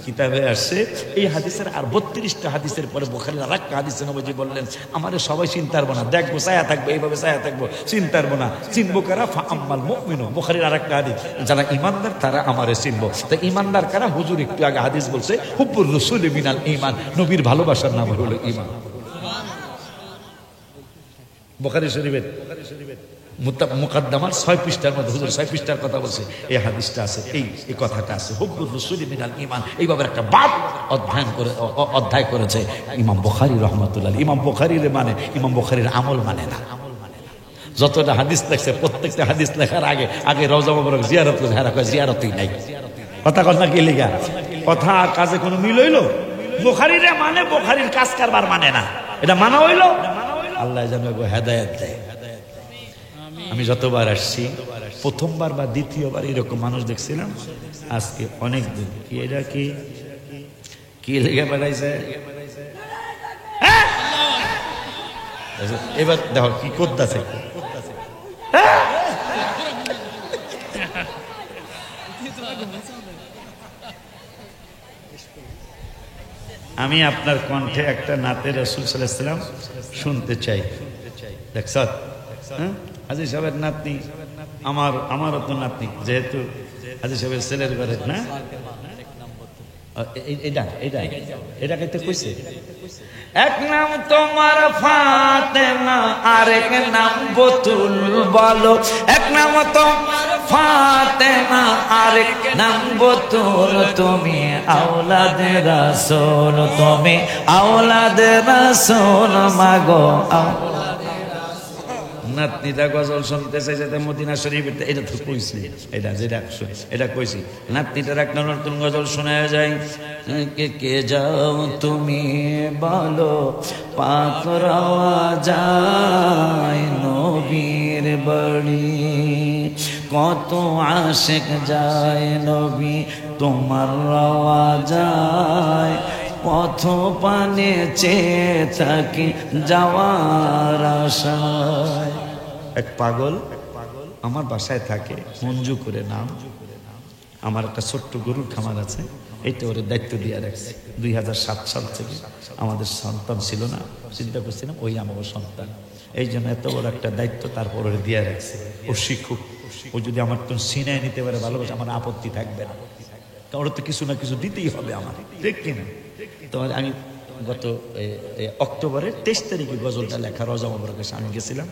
কিতাবে আসছে এই হাদিসের আর 32টা হাদিসের পরে বুখারীর আরেকটা হাদিসে নবীজি বললেন আমারে সবাই চিনতে পারবো না, দেখবো ছায়া থাকবো, এইভাবে ছায়া থাকবো, চিনতে পারবো না, চিনবো কারা? ফা আম্মাল মুমিনু, বুখারীর আরেকটা হাদিস, যারা ঈমানদার তারা আমারে চিনবো। তো ঈমানদার কারা? হুজুর একটু আগে হাদিস বলছে হুব্বুর রাসূলি মিনাল ঈমান, নবীর ভালোবাসার নাম হলো ঈমান। বুখারী শরীফের মুকদ্দমার 6 পৃষ্ঠার মধ্যে হুজুর 6 পৃষ্ঠার কথা বলছে, এই হাদিসটা আছে, এই কথাটা আছে হুব্বুর রাসূলি মিনাল ঈমান। এইভাবে একটা বাদ অধ্যায় করেছে ইমাম বুখারী রাহমাতুল্লাহ। ইমাম বুখারীর মানে ইমাম বুখারীর আমল মানে না। যতটা হাদিস লেখছে প্রত্যেকটা হাদিস লেখার আগে আগে রওজা মুবারক জিয়ারত করে, হারা কয় জিয়ারতই নাই। কথা কথা কি লিখা, কথা আর কাজে কোনো মিল হইল? বুখারীরে মানে বুখারীর কাজ কারবার মানে না, এটা মানা হইল? আল্লাহ যেন হেদায়েত দেয়। আমি যতবার আসছি প্রথমবার বা দ্বিতীয়বার এরকম মানুষ দেখছিলাম, আজকে অনেক দিন কি এটা কি লেগে বেড়াইছে। এবার দেখো কি করতেছে, আমি আপনার কণ্ঠে একটা নাতে রাসূল সাল্লাল্লাহু আলাইহি ওয়াসাল্লাম শুনতে চাই। দেখছ হাজী সাহেবের নাতনি, আমারও তো নাতনি, যেহেতু হাজী সাহেবের ছেলের ঘরে না, এটা কইতে কইছে এক নাম তোমার ফাতেমা, আরেক নাম বতুল, বলো এক নাম তোমার ফাতেমা, আরেক নাম বতুল, তুমি আওলাদে রাসূল, তুমি আওলাদে রাসূল, মাগো নাতনিটা গজল শুনতে চাইছে মদিনা শরীফের, এটা তো কইছি, এটা কইছি নাতনিটার একটা নতুন গজল শোনা যায়। কে যাও তুমি বলো পাক রওয়া যায় নবীর বাড়ি, কত আশিক যায় নবী তোমার রওয়া যায়, পথ পানে চেয়ে থাকি যাওয়ার আশায়। এক পাগল আমার বাসায় থাকে, মঞ্জু করে নাম। আমার একটা ছোট্ট গরুর খামার আছে, এইটা ওর দায়িত্ব দিয়ে রাখছি। 2007 সাল থেকে আমাদের সন্তান ছিল না, চিন্তা করছিলাম ওই আমার সন্তান, এই জন্য এত বড় একটা দায়িত্ব তারপর ওরে দিয়ে রাখছে। ও শিক্ষক, ও যদি আমার তো সিনায় নিতে পারে ভালোবাসে, আমার আপত্তি থাকবে না, কারণ ওর তো কিছু না কিছু দিতেই হবে আমার, ঠিক কিনা? তোমার আমি গত অক্টোবরের 23 তারিখে গজলটা লেখা রজা মোবারকের আমি গেছিলাম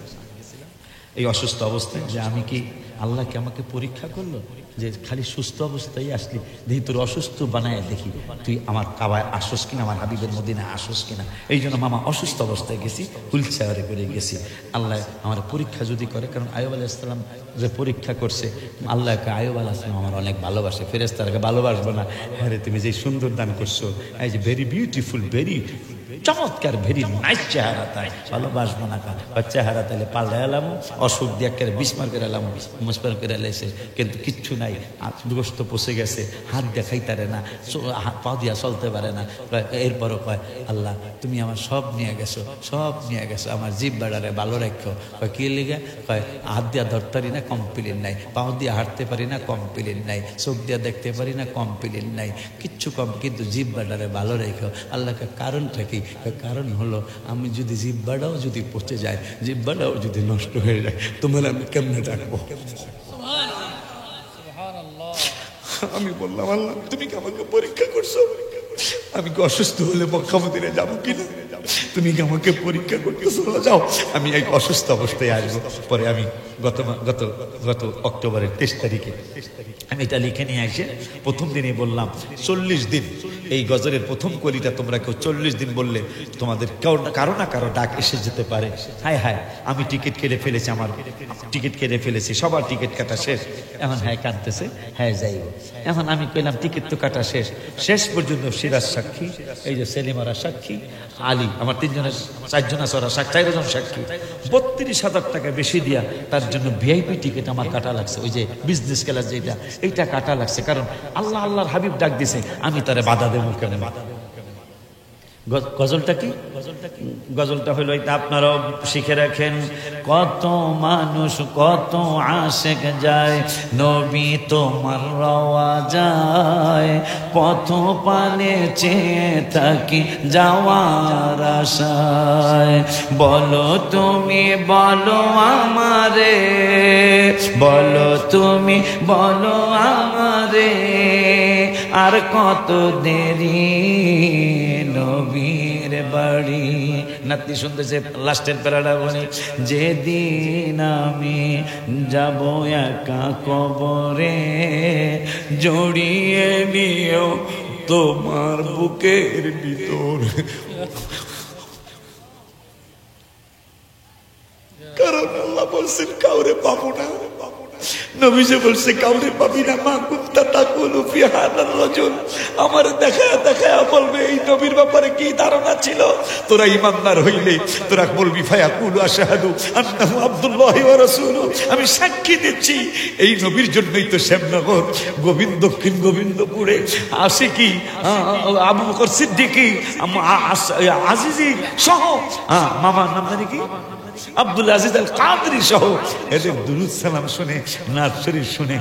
এই অসুস্থ অবস্থায়, যে আমি কি আল্লাহকে আমাকে পরীক্ষা করলো যে খালি সুস্থ অবস্থায় আসলি, দেখি তোর অসুস্থ বানায় দেখি তুই আমার কাবায় আসস কিনা, আমার হাবিবের মদিনায় আসস কিনা। এই জন্য মামা অসুস্থ অবস্থায় গেছি, হুইল চেয়ারে করে গেছি। আল্লাহ আমার পরীক্ষা যদি করে, কারণ আইয়ুব আলাইহিস সালাম যে পরীক্ষা করছে, আল্লাহকে আইয়ুব আলাইহিস সালাম আমার অনেক ভালোবাসে, ফেরেশতাকে ভালোবাসবো না? হ্যাঁ রে, তুমি যে সুন্দর দান করছো, এই যে ভেরি বিউটিফুল, ভেরি চমৎকার, ভেরি নাইস চেহারা, তাই ভালোবাসবো না? চেহারা তাহলে পাল্টা এলাম, অসুখ দিয়ে একেবারে বিস্মার করে এলাম, মুসমার করে এলাইছে, কিন্তু কিচ্ছু নাই, গোস্ত পচে গেছে, হাত দেখাইতারে না, পা দিয়া চলতে পারে না। এরপরও কয় আল্লাহ তুমি আমার সব নিয়ে গেছো, সব নিয়ে গেছো, আমার জিভ বাড়ারে ভালো রাখো। কয় কি লিগে? কয় হাত দিয়া ধরতারি না, কমপ্লেন নাই, পাও দিয়ে হাঁটতে পারি না, কমপ্লেন নাই, চোখ দিয়া দেখতে পারি না, কমপ্লেন নাই, কিচ্ছু কম, কিন্তু জিভ বাড়ারে ভালো রেখো। আল্লাহকে কারণটা কি? কারণ হলো আমি যদি জিহ্বাটাও যদি পচে যায়, জিহ্বাটাও যদি নষ্ট হয়ে যায়, তোমার আমি কেমনে ডাকবো? আমি বললাম আল্লাহ তুমি কি আমাকে পরীক্ষা করছো? আমি কি অসুস্থ হলে মক্কা মদিনা যাবো কিনা? তুমি কি আমাকে পরীক্ষা করতেছো? যাও, আমি এই অসুস্থ অবস্থায় আসবো। পরে আমি গত অক্টোবরের 23 তারিখে আমি এটা লিখে নিয়ে এসে প্রথম দিনই বললাম 40 দিন এই গজলের প্রথম কলিটা তোমরা কেউ 40 দিন বললে তোমাদের কারো না কারো ডাক এসে যেতে পারে। হায় হায়, আমি টিকিট কেটে ফেলেছি, আমার টিকিট কেটে ফেলেছি, সবার টিকিট কাটা শেষ। এখন হ্যাঁ কাঁদতেছে, হ্যাঁ যাইব। এখন আমি কইলাম টিকিট তো কাটা শেষ, শেষ পর্যন্ত সিরাজ সাক্ষী, এই যে সেলিমারা সাক্ষী, আলী, আমার 3 জনের 4 জন আছে, 4 জন সাক্ষী। 32,000 টাকা বেশি দিয়া তার জন্য ভিআইপি টিকিট আমার কাটা লাগছে, ওই যে বিজনেস ক্লাস যেটা, এইটা কাটা লাগছে। কারণ আল্লাহ আল্লাহর হাবিব ডাক দিছে, আমি তারে বাধা দেবো কেন? গজলটা কি? গজলটা হলো এটা, আপনারাও শিখে রাখেন। কত মানুষ কত আশেক যায়, নবী তোমার রওয়া যায়, পথ পানে চেয়ে থাকি যাওয়ার আশায়। বলো তুমি বলো আমারে, বলো তুমি বলো আমারে, আর কত দেরি নবীর বাড়ি। নাতি শুনতেছে লাস্টের প্যারাটা বলি, যেদিন আমি যাব একা কবরে, জড়িয়ে নিও তোমার বুকের ভিতর, কারণ আল্লাহ বলছেন কাউরে পাবো না, নবী যে বলছে কাউরে পাবি না। মা কুত্তা তাকুলু ফি হাদার রাজুল, আমার দেখায়া দেখায়া বলবে এই নবীর ব্যাপারে কি ধারণা ছিল। তোরা ইমানদার হইলে তোরা বলবি ফায়াকুলু আশহাদু আন্নাহু আব্দুল্লাহি ওয়া রাসূলুহু, আমি সাক্ষী দিচ্ছি এই নবীর জন্যই তো শ্যামনগর, দক্ষিণ গোবিন্দপুরে আশিকি আবু বকর সিদ্দিকী, আজিজি সহ মামার নাম জানি কি, আব্দুল আজিজ আল কাদরি সহ এদের দুরূদ সালাম শুনে, নাত শরীফ শুনে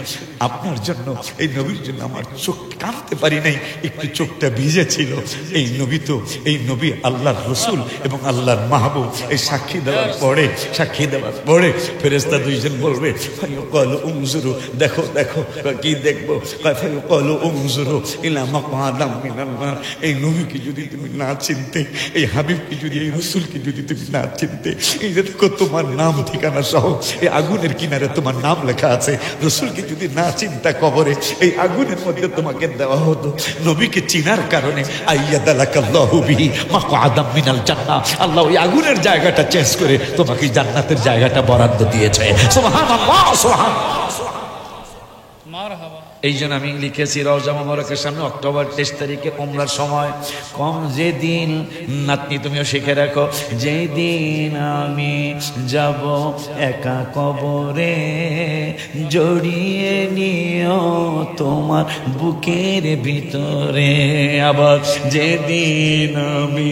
আপনার জন্য, এই নবীর জন্য আমার চোখ কাঁদতে পারি নাই, একটু চোখটা ভিজে ছিল। এই নবী তো, এই নবী আল্লাহর রসুল এবং আল্লাহর মাহবুব। এই সাক্ষী দেওয়ার পরে ফেরেশতা 2 জন বলবে ফায়ুকালু উনজুরু, দেখো দেখো, কি দেখবো? ফায়ুকালু উনজুরু ইলা মাকআদাম মিনান নার। এই নবীকে যদি তুমি না চিনতে, এই হাবিবকে যদি, এই রসুলকে যদি তুমি না চিনতে, এই দেখো তোমার নাম ঠিকানা সহ এই আগুনের কিনারে তোমার নাম লেখা আছে, রসুলকে যদি না চিন্তা কবরে এই আগুনের মধ্যে তোমাকে দেওয়া হতো। নবীকে চিনার কারণে আইয়াদালাকাল্লাহু বিহি মাকআদাম মিনাল জান্নাহ, আল্লাহ ওই আগুনের জায়গাটা চেঞ্জ করে তোমাকে জান্নাতের জায়গাটা বরাদ্দ দিয়েছে। সুবহানাল্লাহ, সুবহানাল্লাহ, মারহাবা। এই জন্য আমি লিখেছি রওজা মোবারকের সামনে অক্টোবর 23 তারিখে উমরার সময় কম যেদিন, নাতনি তুমিও শিখে রাখো, যেদিন আমি যাব একা কবরে, জড়িয়ে নিও তোমার বুকের ভিতরে। আবার যেদিন আমি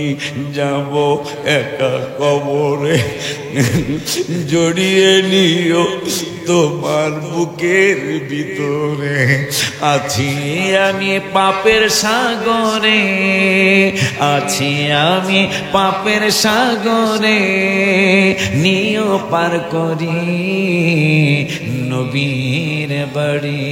যাব একা কবরে, জড়িয়ে নিও তোমার বুকের ভিতরে। আছি আমি পাপের সাগরে, আছি আমি পাপের সাগরে, নিও পার করি নবীর বাড়ি।